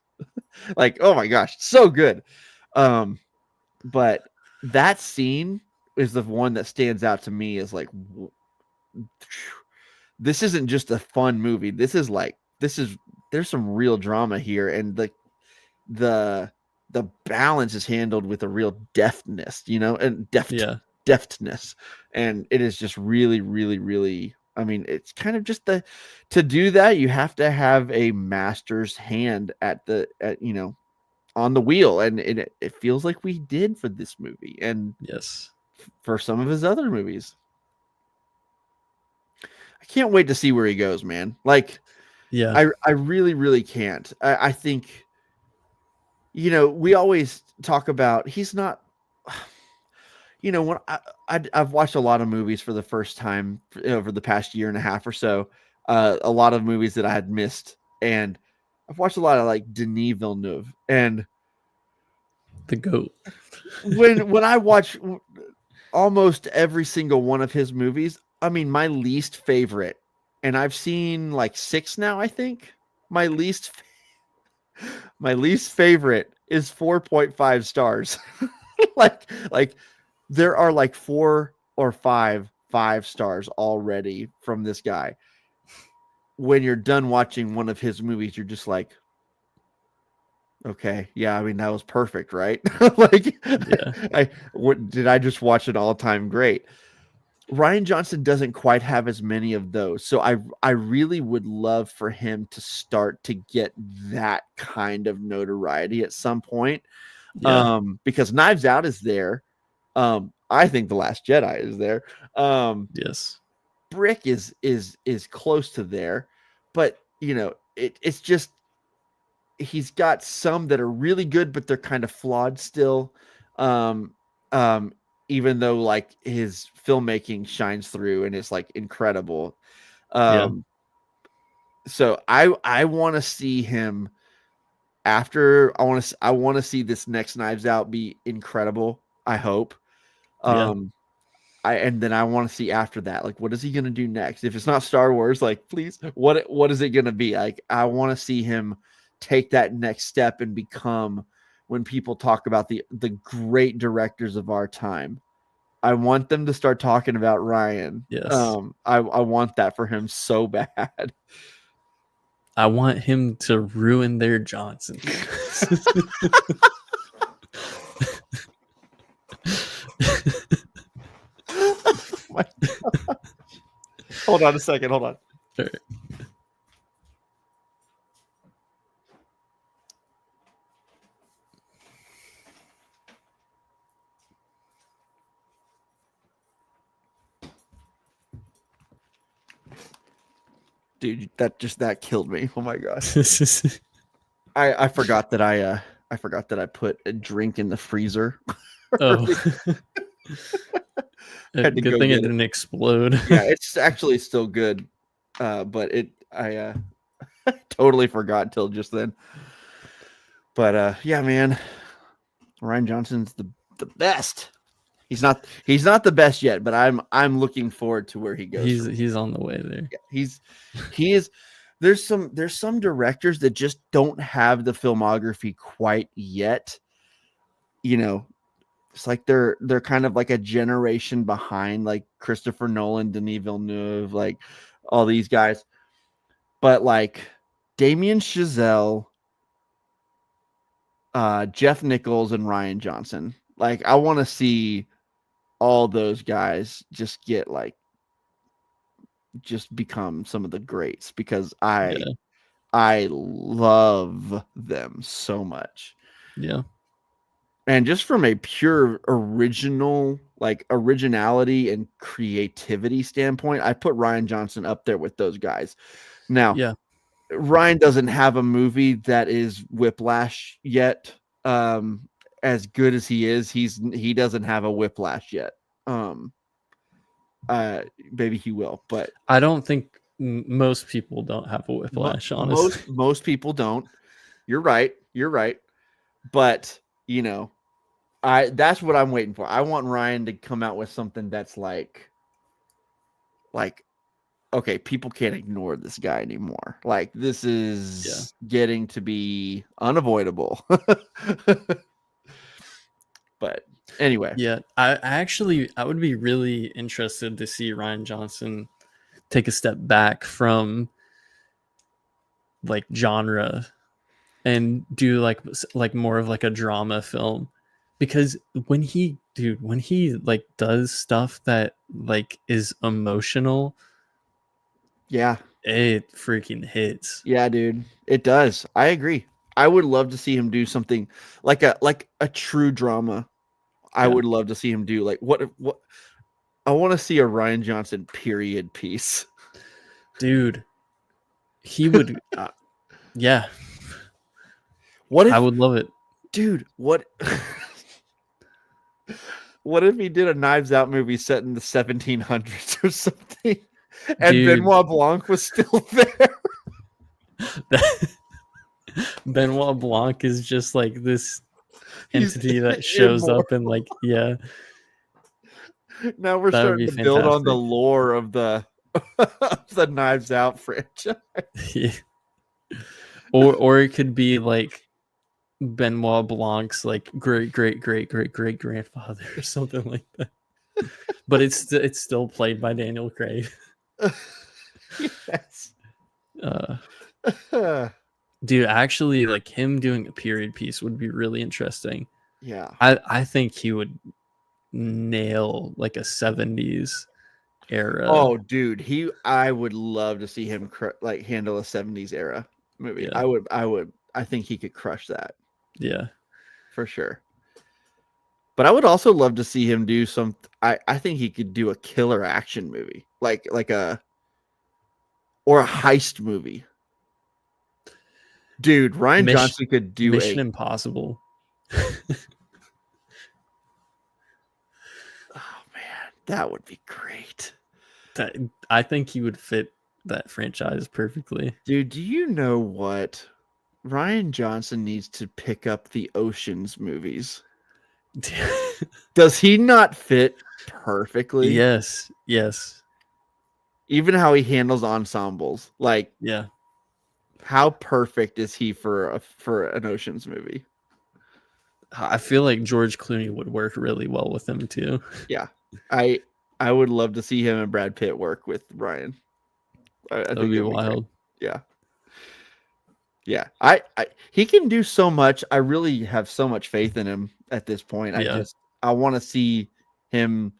Speaker 1: like, oh my gosh, so good. Um, but that scene is the one that stands out to me as like, this isn't just a fun movie. This is there's some real drama here, and the the balance is handled with a real deftness, and
Speaker 2: Yeah.
Speaker 1: deftness, and it is just really, really, really. I mean, it's kind of just to do that, you have to have a master's hand on the wheel, and it feels like we did for this movie, and
Speaker 2: Yes.
Speaker 1: for some of his other movies. I can't wait to see where he goes, man. Like,
Speaker 2: Yeah.
Speaker 1: I really, really can't. I think, we always talk about, he's not, when I've watched a lot of movies for the first time over the past year and a half or so, a lot of movies that I had missed, and I've watched a lot of like Denis Villeneuve, and
Speaker 2: The goat.
Speaker 1: when I watch almost every single one of his movies, I mean, my least favorite, and I've seen like 6 now, I think. My least my least favorite is 4.5 stars. like there are like 4 or 5 stars already from this guy. When you're done watching one of his movies, you're just like, okay, yeah, I mean, that was perfect, right? Like,
Speaker 2: Yeah.
Speaker 1: what did I just watch an all-time great? Rian Johnson doesn't quite have as many of those. So I really would love for him to start to get that kind of notoriety at some point.
Speaker 2: Yeah.
Speaker 1: Because Knives Out is there. I think The Last Jedi is there.
Speaker 2: Yes.
Speaker 1: Brick is close to there, but it's just, he's got some that are really good, but they're kind of flawed still. Um, um, Even though like his filmmaking shines through and it's like incredible.
Speaker 2: Yeah.
Speaker 1: Um, so I want to see him after. I want to see this next Knives Out be incredible. I hope.
Speaker 2: Yeah.
Speaker 1: Um, and then I want to see after that, like, what is he gonna do next? If it's not Star Wars, like, please, what is it gonna be? Like, I want to see him take that next step and become, when people talk about the great directors of our time, I want them to start talking about Ryan.
Speaker 2: Yes.
Speaker 1: I want that for him so bad.
Speaker 2: I want him to ruin their Johnson.
Speaker 1: Hold on a second. Hold on.
Speaker 2: All right.
Speaker 1: Dude, that killed me. Oh my gosh. I forgot that I forgot that I put a drink in the freezer.
Speaker 2: Oh,
Speaker 1: Had to
Speaker 2: good
Speaker 1: go
Speaker 2: thing it
Speaker 1: get it.
Speaker 2: didn't explode.
Speaker 1: Yeah, it's actually still good. But I totally forgot until just then. But yeah, man, Ryan Johnson's the best. He's not the best yet, but I'm looking forward to where he goes.
Speaker 2: He's on the way there.
Speaker 1: Yeah, he is. There's some directors that just don't have the filmography quite yet. You know, it's like they're kind of like a generation behind, like Christopher Nolan, Denis Villeneuve, like all these guys. But like Damien Chazelle, Jeff Nichols, and Ryan Johnson. Like I want to see all those guys just become some of the greats because
Speaker 2: Yeah.
Speaker 1: I love them so much.
Speaker 2: Yeah.
Speaker 1: And just from a pure originality and creativity standpoint, I put Ryan Johnson up there with those guys. Now,
Speaker 2: Yeah.
Speaker 1: Ryan doesn't have a movie that is Whiplash yet. As good as he is, he doesn't have a Whiplash yet. Maybe he will, but
Speaker 2: I don't think most people don't have a Whiplash, honestly.
Speaker 1: most people don't. You're right. But that's what I'm waiting for. I want Ryan to come out with something that's like okay, people can't ignore this guy anymore. Like this is getting to be unavoidable. But anyway,
Speaker 2: Yeah, I would be really interested to see Ryan Johnson take a step back from like genre and do like more of like a drama film, because when he like does stuff that like is emotional,
Speaker 1: yeah,
Speaker 2: it freaking hits.
Speaker 1: yeah, dude, it does. I agree. I would love to see him do something like a true drama. I would love to see him do like what I want to see a Ryan Johnson period piece.
Speaker 2: Dude, he would yeah.
Speaker 1: What if
Speaker 2: I would love it.
Speaker 1: Dude, what what if he did a Knives Out movie set in the 1700s or something and
Speaker 2: Dude.
Speaker 1: Benoit Blanc was still there?
Speaker 2: Benoit Blanc is just like this entity that shows up and like
Speaker 1: now we're
Speaker 2: that would
Speaker 1: starting
Speaker 2: be
Speaker 1: to build on the
Speaker 2: fantastic.
Speaker 1: lore of the Knives Out franchise.
Speaker 2: Yeah. Or it could be like Benoit Blanc's like great grandfather or something like that. But it's still played by Daniel Craig.
Speaker 1: Yes.
Speaker 2: Dude, actually, like him doing a period piece would be really interesting.
Speaker 1: Yeah.
Speaker 2: I think he would nail like a 70s era.
Speaker 1: Oh, dude, I would love to see him like handle a 70s era movie.
Speaker 2: Yeah.
Speaker 1: I think he could crush that.
Speaker 2: Yeah.
Speaker 1: For sure. But I would also love to see him do I think he could do a killer action movie. Like a heist movie. Dude, Ryan Johnson could do
Speaker 2: Mission Impossible.
Speaker 1: Oh man, that would be great.
Speaker 2: I think he would fit that franchise perfectly.
Speaker 1: Dude, do you know what? Ryan Johnson needs to pick up the Oceans movies. Does he not fit perfectly?
Speaker 2: Yes.
Speaker 1: Even how he handles ensembles. Like,
Speaker 2: yeah.
Speaker 1: How perfect is he for an Oceans movie?
Speaker 2: I feel like George Clooney would work really well with him too.
Speaker 1: Yeah. I would love to see him and Brad Pitt work with Ryan. I think
Speaker 2: That'd be wild.
Speaker 1: Yeah. Yeah. He can do so much. I really have so much faith in him at this point. I want to see him.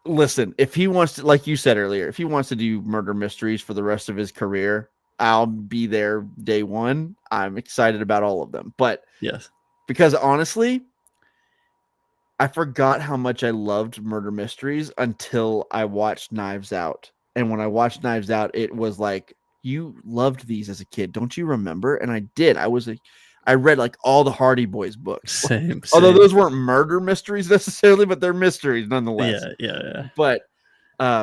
Speaker 1: Listen, if he wants to, like you said earlier, if he wants to do murder mysteries for the rest of his career, I'll be there day one. I'm excited about all of them. But
Speaker 2: yes,
Speaker 1: because honestly, I forgot how much I loved murder mysteries until I watched Knives Out. And when I watched Knives Out, it was like, you loved these as a kid, don't you remember? And I did. I read like all the Hardy Boys books,
Speaker 2: Same,
Speaker 1: although
Speaker 2: same.
Speaker 1: those weren't murder mysteries necessarily, but they're mysteries nonetheless.
Speaker 2: Yeah, yeah, yeah.
Speaker 1: But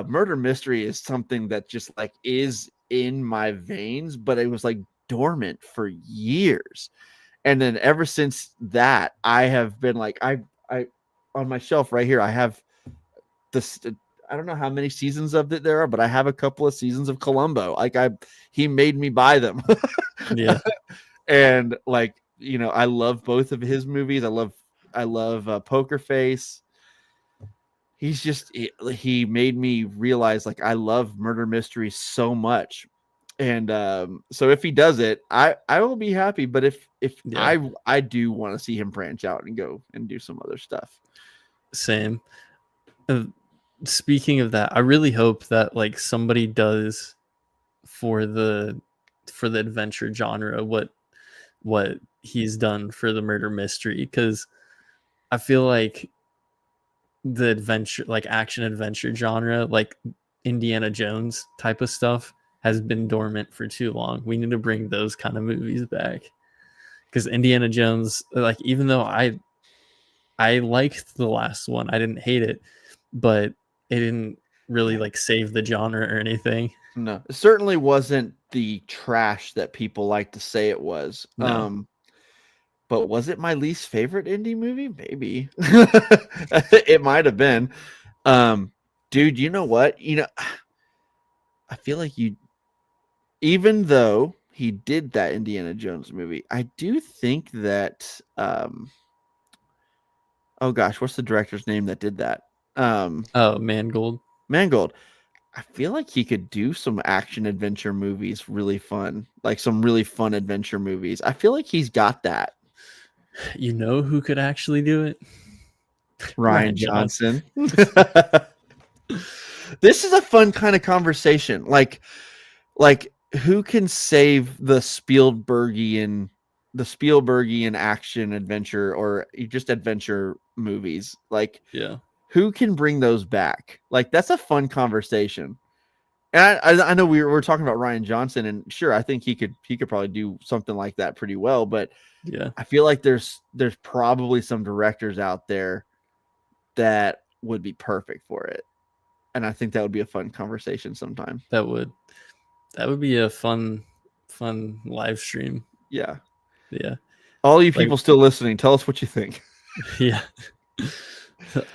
Speaker 1: murder mystery is something that just like is in my veins, but it was like dormant for years. And then ever since that, I have been like, I on my shelf right here, I have this. I don't know how many seasons of it there are, but I have a couple of seasons of Columbo. Like he made me buy them.
Speaker 2: Yeah.
Speaker 1: And like, I love both of his movies. I love Poker Face. He's just he made me realize like I love murder mysteries so much. And so if he does it, I will be happy. But if
Speaker 2: Yeah.
Speaker 1: I do want to see him branch out and go and do some other stuff.
Speaker 2: Same. Uh, Speaking of that, I really hope that like somebody does for the adventure genre what he's done for the murder mystery, because I feel like the adventure, like action adventure genre, like Indiana Jones type of stuff, has been dormant for too long. We need to bring those kind of movies back, because Indiana Jones, like, even though I liked the last one, I didn't hate it, but it didn't really like save the genre or anything.
Speaker 1: No, it certainly wasn't the trash that people like to say it was.
Speaker 2: No.
Speaker 1: But was it my least favorite indie movie? Maybe. It might have been. Dude, you know what? I feel like even though he did that Indiana Jones movie, I do think that oh gosh, what's the director's name that did that?
Speaker 2: Oh, Mangold.
Speaker 1: Mangold. I feel like he could do some action adventure movies really fun, like some really fun adventure movies. I feel like he's got that.
Speaker 2: You know who could actually do it?
Speaker 1: Rian Johnson. This is a fun kind of conversation. Like who can save the Spielbergian action adventure or just adventure movies? Like
Speaker 2: Yeah.
Speaker 1: who can bring those back? Like that's a fun conversation. And I know we're talking about Rian Johnson, and sure, I think he could probably do something like that pretty well. But
Speaker 2: Yeah.
Speaker 1: I feel like there's probably some directors out there that would be perfect for it, and I think that would be a fun conversation sometime.
Speaker 2: That would be a fun live stream.
Speaker 1: Yeah,
Speaker 2: Yeah.
Speaker 1: all you
Speaker 2: Like,
Speaker 1: people still listening, tell us what you think.
Speaker 2: yeah.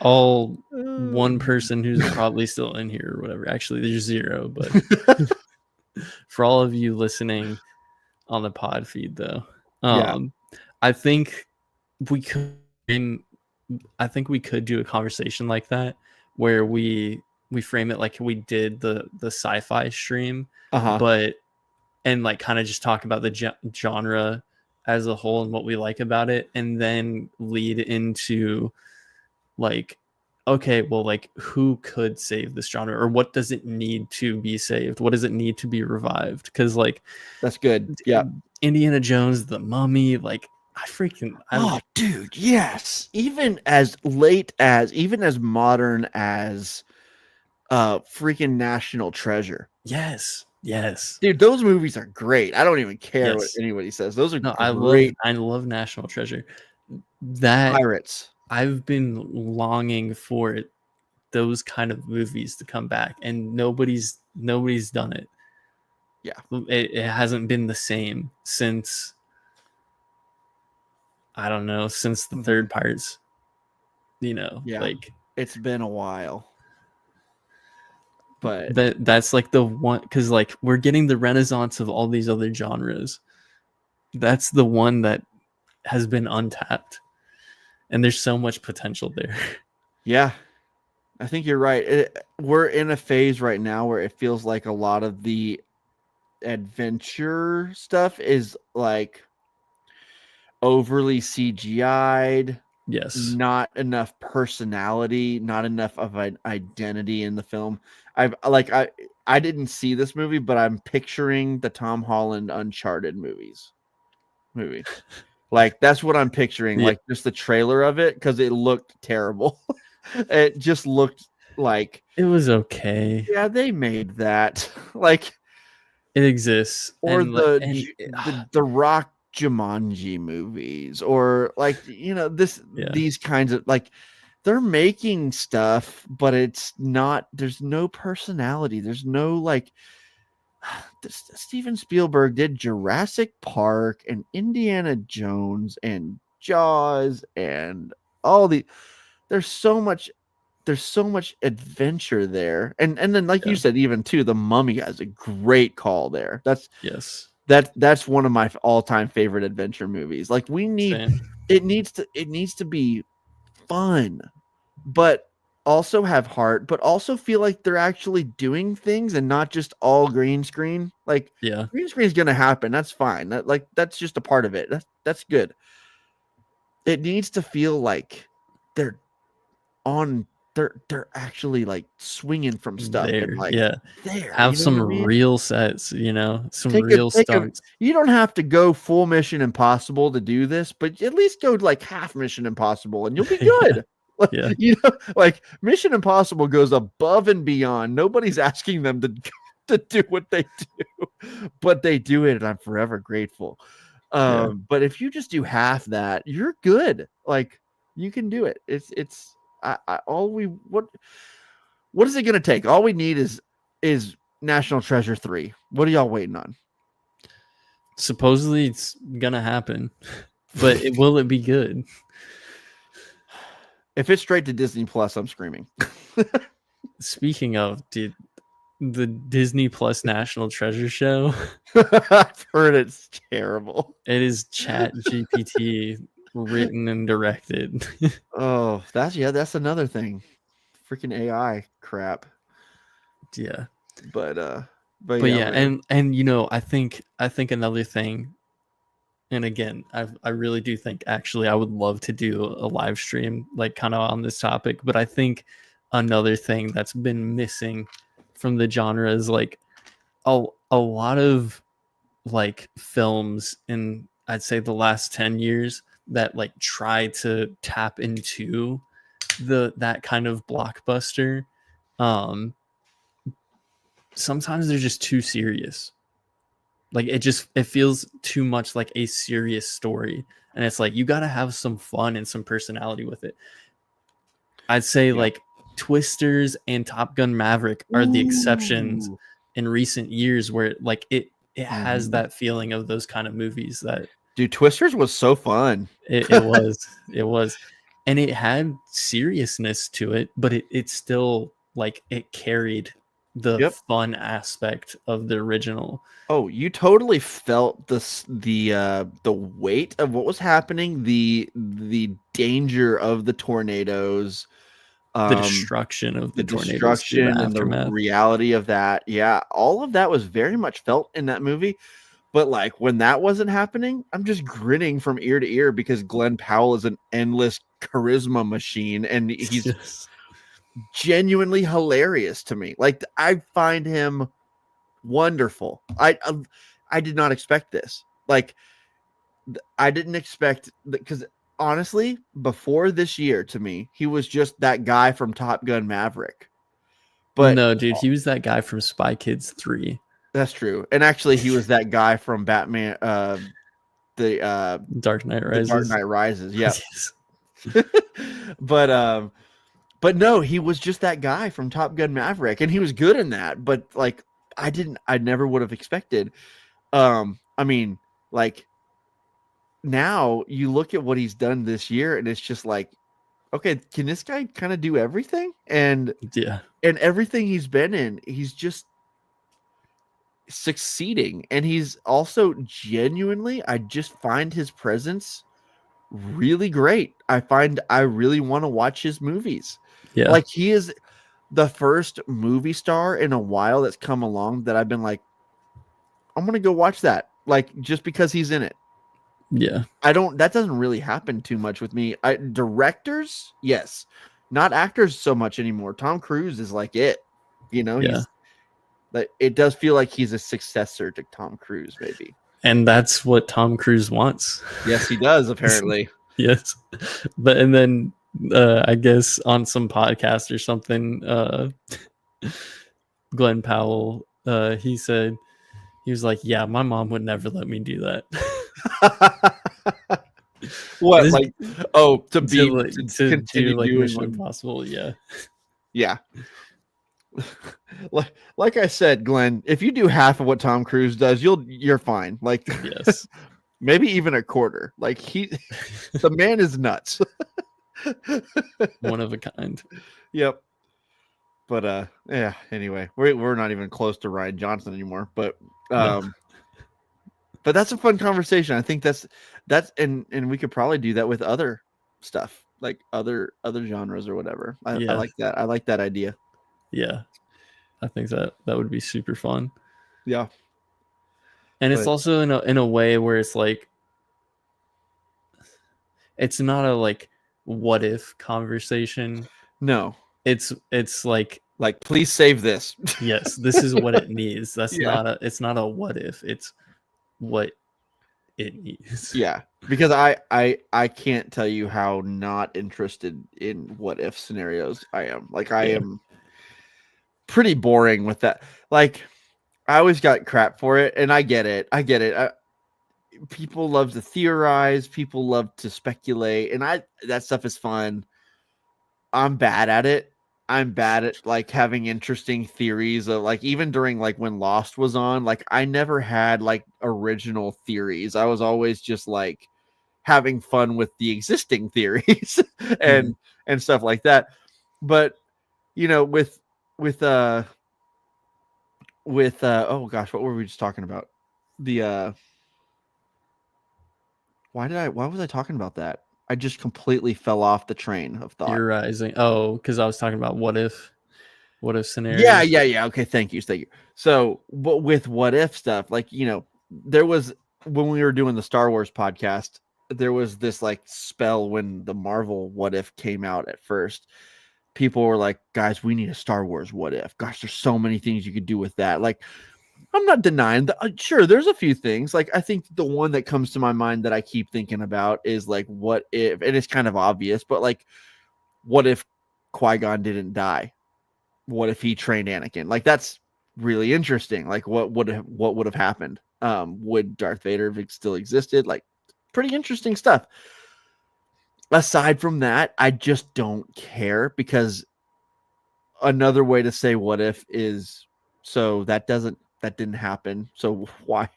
Speaker 2: All one person who's probably still in here or whatever. Actually, there's zero, but for all of you listening on the pod feed though,
Speaker 1: Yeah.
Speaker 2: I think we could do a conversation like that where we frame it like we did the sci-fi stream, but and like kind of just talk about the genre as a whole and what we like about it, and then lead into like, okay, well, like who could save this genre, or what does it need to be saved? What does it need to be revived? Because like
Speaker 1: That's good. Yeah.
Speaker 2: Indiana Jones, The Mummy, like
Speaker 1: Oh, dude, yes. Even as modern as freaking National Treasure.
Speaker 2: yes,
Speaker 1: Dude, those movies are great. I don't even care what
Speaker 2: Yes.
Speaker 1: anybody says. Those are
Speaker 2: no,
Speaker 1: great.
Speaker 2: I love National Treasure. That
Speaker 1: Pirates.
Speaker 2: I've been longing for those kind of movies to come back, and nobody's done it.
Speaker 1: Yeah.
Speaker 2: It hasn't been the same since, I don't know, since the third Pirates.
Speaker 1: Yeah.
Speaker 2: Like
Speaker 1: It's been a while. But
Speaker 2: that's like the one, because like we're getting the renaissance of all these other genres. That's the one that has been untapped, and there's so much potential there.
Speaker 1: yeah, I think you're right. We're in a phase right now where it feels like a lot of the adventure stuff is like overly CGI'd.
Speaker 2: Yes.
Speaker 1: Not enough personality, not enough of an identity in the film. I didn't see this movie, but I'm picturing the Tom Holland Uncharted movie. Like that's what I'm picturing.
Speaker 2: Yeah.
Speaker 1: Like just the trailer of it, because it looked terrible. It just looked Like,
Speaker 2: It was okay.
Speaker 1: yeah, they made that. Like,
Speaker 2: It exists,
Speaker 1: or
Speaker 2: and
Speaker 1: the Rock Jumanji movies, or like,
Speaker 2: yeah,
Speaker 1: these kinds of, like, they're making stuff, but it's not. There's no personality. There's no, like, Steven Spielberg did Jurassic Park and Indiana Jones and Jaws and all the. There's so much. There's so much adventure there, and then, like you
Speaker 2: yeah,
Speaker 1: said, even too, The Mummy has a great call there.
Speaker 2: yes,
Speaker 1: That's one of my all-time favorite adventure movies. Like,
Speaker 2: same,
Speaker 1: it needs to be fun, but also have heart, but also feel like they're actually doing things and not just all green screen. Like,
Speaker 2: yeah,
Speaker 1: green screen is gonna happen. That's fine. That's just a part of it. That's good. It needs to feel like they're on. They're actually, like, swinging from stuff and,
Speaker 2: there,
Speaker 1: like,
Speaker 2: yeah.
Speaker 1: there.
Speaker 2: Have
Speaker 1: You know
Speaker 2: some
Speaker 1: what I mean?
Speaker 2: real sets, some real
Speaker 1: Take a.
Speaker 2: stunts.
Speaker 1: You don't have to go full Mission Impossible to do this, but at least go like half Mission Impossible, and you'll be
Speaker 2: Yeah,
Speaker 1: good. Like,
Speaker 2: yeah,
Speaker 1: like, Mission Impossible goes above and beyond. Nobody's asking them to to do what they do, but they do it, and I'm forever grateful.
Speaker 2: yeah.
Speaker 1: But if you just do half that, you're good. Like, you can do it. It's I all we what is it gonna take? All we need is National Treasure 3. What are y'all waiting on?
Speaker 2: Supposedly it's gonna happen, but will it be good?
Speaker 1: If it's straight to Disney Plus, I'm screaming.
Speaker 2: Speaking of, dude, the Disney Plus National Treasure show,
Speaker 1: I've heard it's terrible.
Speaker 2: it is Chat GPT written and directed.
Speaker 1: Oh, that's another thing. Freaking AI crap.
Speaker 2: Yeah.
Speaker 1: But
Speaker 2: But
Speaker 1: yeah,
Speaker 2: yeah,
Speaker 1: man.
Speaker 2: and I think another thing, and again, I really do think actually I would love to do a live stream like kind of on this topic, but I think another thing that's been missing from the genre is like a lot of like films in I'd say the last 10 years that like try to tap into that kind of blockbuster. Um Sometimes they're just too serious. Like it feels too much like a serious story, and it's like you got to have some fun and some personality with it. I'd say
Speaker 1: Yeah.
Speaker 2: like Twisters and Top Gun Maverick are the exceptions
Speaker 1: Ooh.
Speaker 2: in recent years where like it has
Speaker 1: Mhm.
Speaker 2: that feeling of those kind of movies that
Speaker 1: Dude, Twisters was so fun.
Speaker 2: it was, and it had seriousness to it, but it still like it carried the
Speaker 1: Yep.
Speaker 2: fun aspect of the original.
Speaker 1: Oh, you totally felt the weight of what was happening, the danger of the tornadoes,
Speaker 2: The
Speaker 1: um,
Speaker 2: destruction of
Speaker 1: the
Speaker 2: the tornadoes through the
Speaker 1: destruction and the
Speaker 2: aftermath.
Speaker 1: reality of that. Yeah, all of that was very much felt in that movie. But, like, when that wasn't happening, I'm just grinning from ear to ear because Glenn Powell is an endless charisma machine, and he's
Speaker 2: Yes.
Speaker 1: genuinely hilarious to me. Like, I find him wonderful. I did not expect this. Like, I didn't expect because honestly, before this year, to me, he was just that guy from Top Gun Maverick. But
Speaker 2: No, dude, he was that guy from Spy Kids 3.
Speaker 1: that's true. And actually, he was that guy from Batman,
Speaker 2: Dark Knight
Speaker 1: the Dark
Speaker 2: Rises.
Speaker 1: Knight Rises. Yeah.
Speaker 2: Yes.
Speaker 1: but but no, he was just that guy from Top Gun Maverick, and he was good in that. But, like, I never would have expected. I mean, like, now you look at what he's done this year, and it's just like, okay, can this guy kind of do everything?
Speaker 2: Yeah.
Speaker 1: And everything he's been in, he's just succeeding, and he's also genuinely, I just find his presence really great. I really want to watch his movies.
Speaker 2: Yeah.
Speaker 1: Like, he is the first movie star in a while that's come along that I've been like, I'm gonna go watch that, like, just because he's in it.
Speaker 2: Yeah.
Speaker 1: That doesn't really happen too much with me. Directors, yes, not actors so much anymore. Tom Cruise is like it,
Speaker 2: Yeah.
Speaker 1: he's like, it does feel like he's a successor to Tom Cruise, maybe.
Speaker 2: And that's what Tom Cruise wants.
Speaker 1: Yes, he does, apparently.
Speaker 2: Yes. But and then I guess on some podcast or something, Glenn Powell, he said, he was like, yeah, my mom would never let me do that.
Speaker 1: What,
Speaker 2: This,
Speaker 1: like, oh, to
Speaker 2: to
Speaker 1: be
Speaker 2: like
Speaker 1: to
Speaker 2: to
Speaker 1: continue
Speaker 2: do like
Speaker 1: doing
Speaker 2: Mission
Speaker 1: what?
Speaker 2: Impossible, yeah.
Speaker 1: Yeah. Like I said, Glenn, if you do half of what Tom Cruise does, you're fine. Like,
Speaker 2: Yes.
Speaker 1: maybe even a quarter. Like, the man is nuts.
Speaker 2: One of a kind.
Speaker 1: Yep. But yeah. Anyway, we're not even close to Ryan Johnson anymore. But
Speaker 2: No.
Speaker 1: but that's a fun conversation. I think that's and we could probably do that with other stuff, like other genres or whatever. I
Speaker 2: Yeah.
Speaker 1: like that. I like that idea.
Speaker 2: Yeah. I think that would be super fun.
Speaker 1: Yeah.
Speaker 2: And it's
Speaker 1: But
Speaker 2: also in a way where it's like, it's not a like what if conversation.
Speaker 1: no,
Speaker 2: It's like,
Speaker 1: please save this.
Speaker 2: yes, this is what it needs. That's
Speaker 1: Yeah.
Speaker 2: not a, it's not a what if, it's what it needs.
Speaker 1: Yeah, because I can't tell you how not interested in what if scenarios I am. Like, I
Speaker 2: Yeah.
Speaker 1: am pretty boring with that. Like, I always got crap for it, and I get it. People love to theorize, people love to speculate, and that stuff is fun. I'm bad at it. I'm bad at like having interesting theories of, like, even during like when Lost was on, like I never had like original theories. I was always just like having fun with the existing theories and and stuff like that. But with oh gosh, what were we just talking about? The why was I talking about that? I just completely fell off the train of thought.
Speaker 2: Theorizing. Oh, because I was talking about what if
Speaker 1: Yeah,
Speaker 2: scenarios.
Speaker 1: yeah. Okay, thank you. So, but with what if stuff, like, there was, when we were doing the Star Wars podcast, there was this like spell when the Marvel what if came out at first. People were like, guys, we need a Star Wars what if. Gosh, there's so many things you could do with that. Like, I'm not denying that. Sure, there's a few things. Like, I think the one that comes to my mind that I keep thinking about is like, what if, and it's kind of obvious, but like, what if Qui-Gon didn't die? What if he trained Anakin? Like, that's really interesting. Like, what would have happened? Would Darth Vader have still existed? Like, pretty interesting stuff. Aside from that, I just don't care, because another way to say what if is, so that didn't happen. So why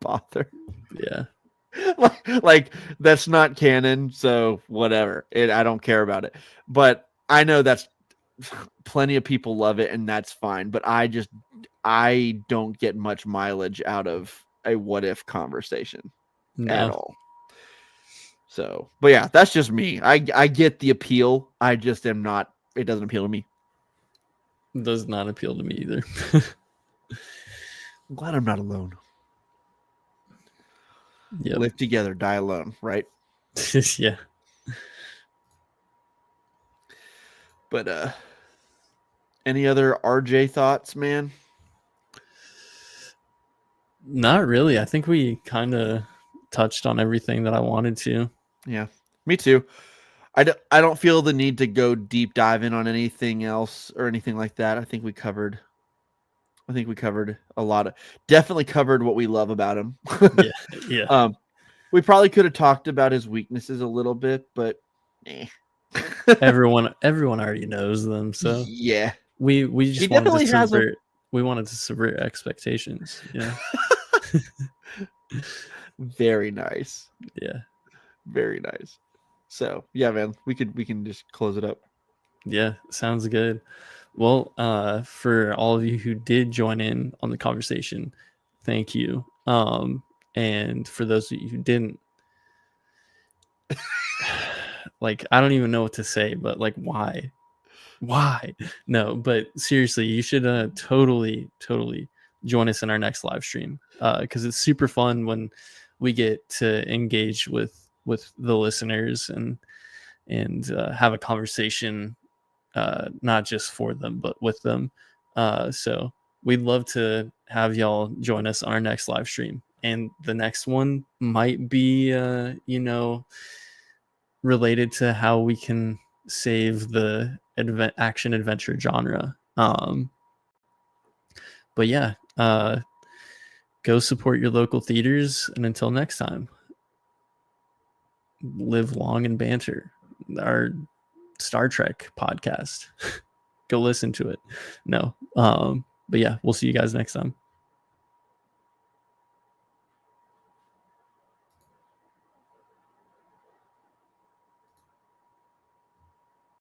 Speaker 1: bother?
Speaker 2: Yeah.
Speaker 1: like that's not canon. So whatever. I don't care about it. But I know that's plenty of people love it, and that's fine. But I don't get much mileage out of a what if conversation at
Speaker 2: No.
Speaker 1: all. So, but yeah, that's just me. I get the appeal. I just am not. It doesn't appeal to me.
Speaker 2: Does not appeal to me either.
Speaker 1: I'm glad I'm not alone.
Speaker 2: Yep.
Speaker 1: Live together, die alone, right?
Speaker 2: Yeah.
Speaker 1: But any other RJ thoughts, man?
Speaker 2: Not really. I think we kind of touched on everything that I wanted to.
Speaker 1: Yeah, me too. I don't feel the need to go deep dive in on anything else or anything like that. I think we covered a lot of, definitely covered what we love about him.
Speaker 2: Yeah. Yeah.
Speaker 1: We probably could have talked about his weaknesses a little bit, but
Speaker 2: everyone already knows them, so
Speaker 1: yeah,
Speaker 2: we just
Speaker 1: he
Speaker 2: wanted to
Speaker 1: definitely has a
Speaker 2: subvert we wanted to subvert expectations. Yeah.
Speaker 1: very nice.
Speaker 2: Yeah.
Speaker 1: Very nice. So yeah, man, we can just close it up.
Speaker 2: Yeah, sounds good. Well, for all of you who did join in on the conversation, thank you. And for those of you who didn't, like, I don't even know what to say, but like, why? No, but seriously, you should totally join us in our next live stream, because it's super fun when we get to engage with the listeners and have a conversation, not just for them but with them. So we'd love to have y'all join us on our next live stream, and the next one might be related to how we can save the action adventure genre. But yeah, go support your local theaters, and until next time, live long and banter. Our Star Trek podcast. Go listen to it. No. But yeah, we'll see you guys next time.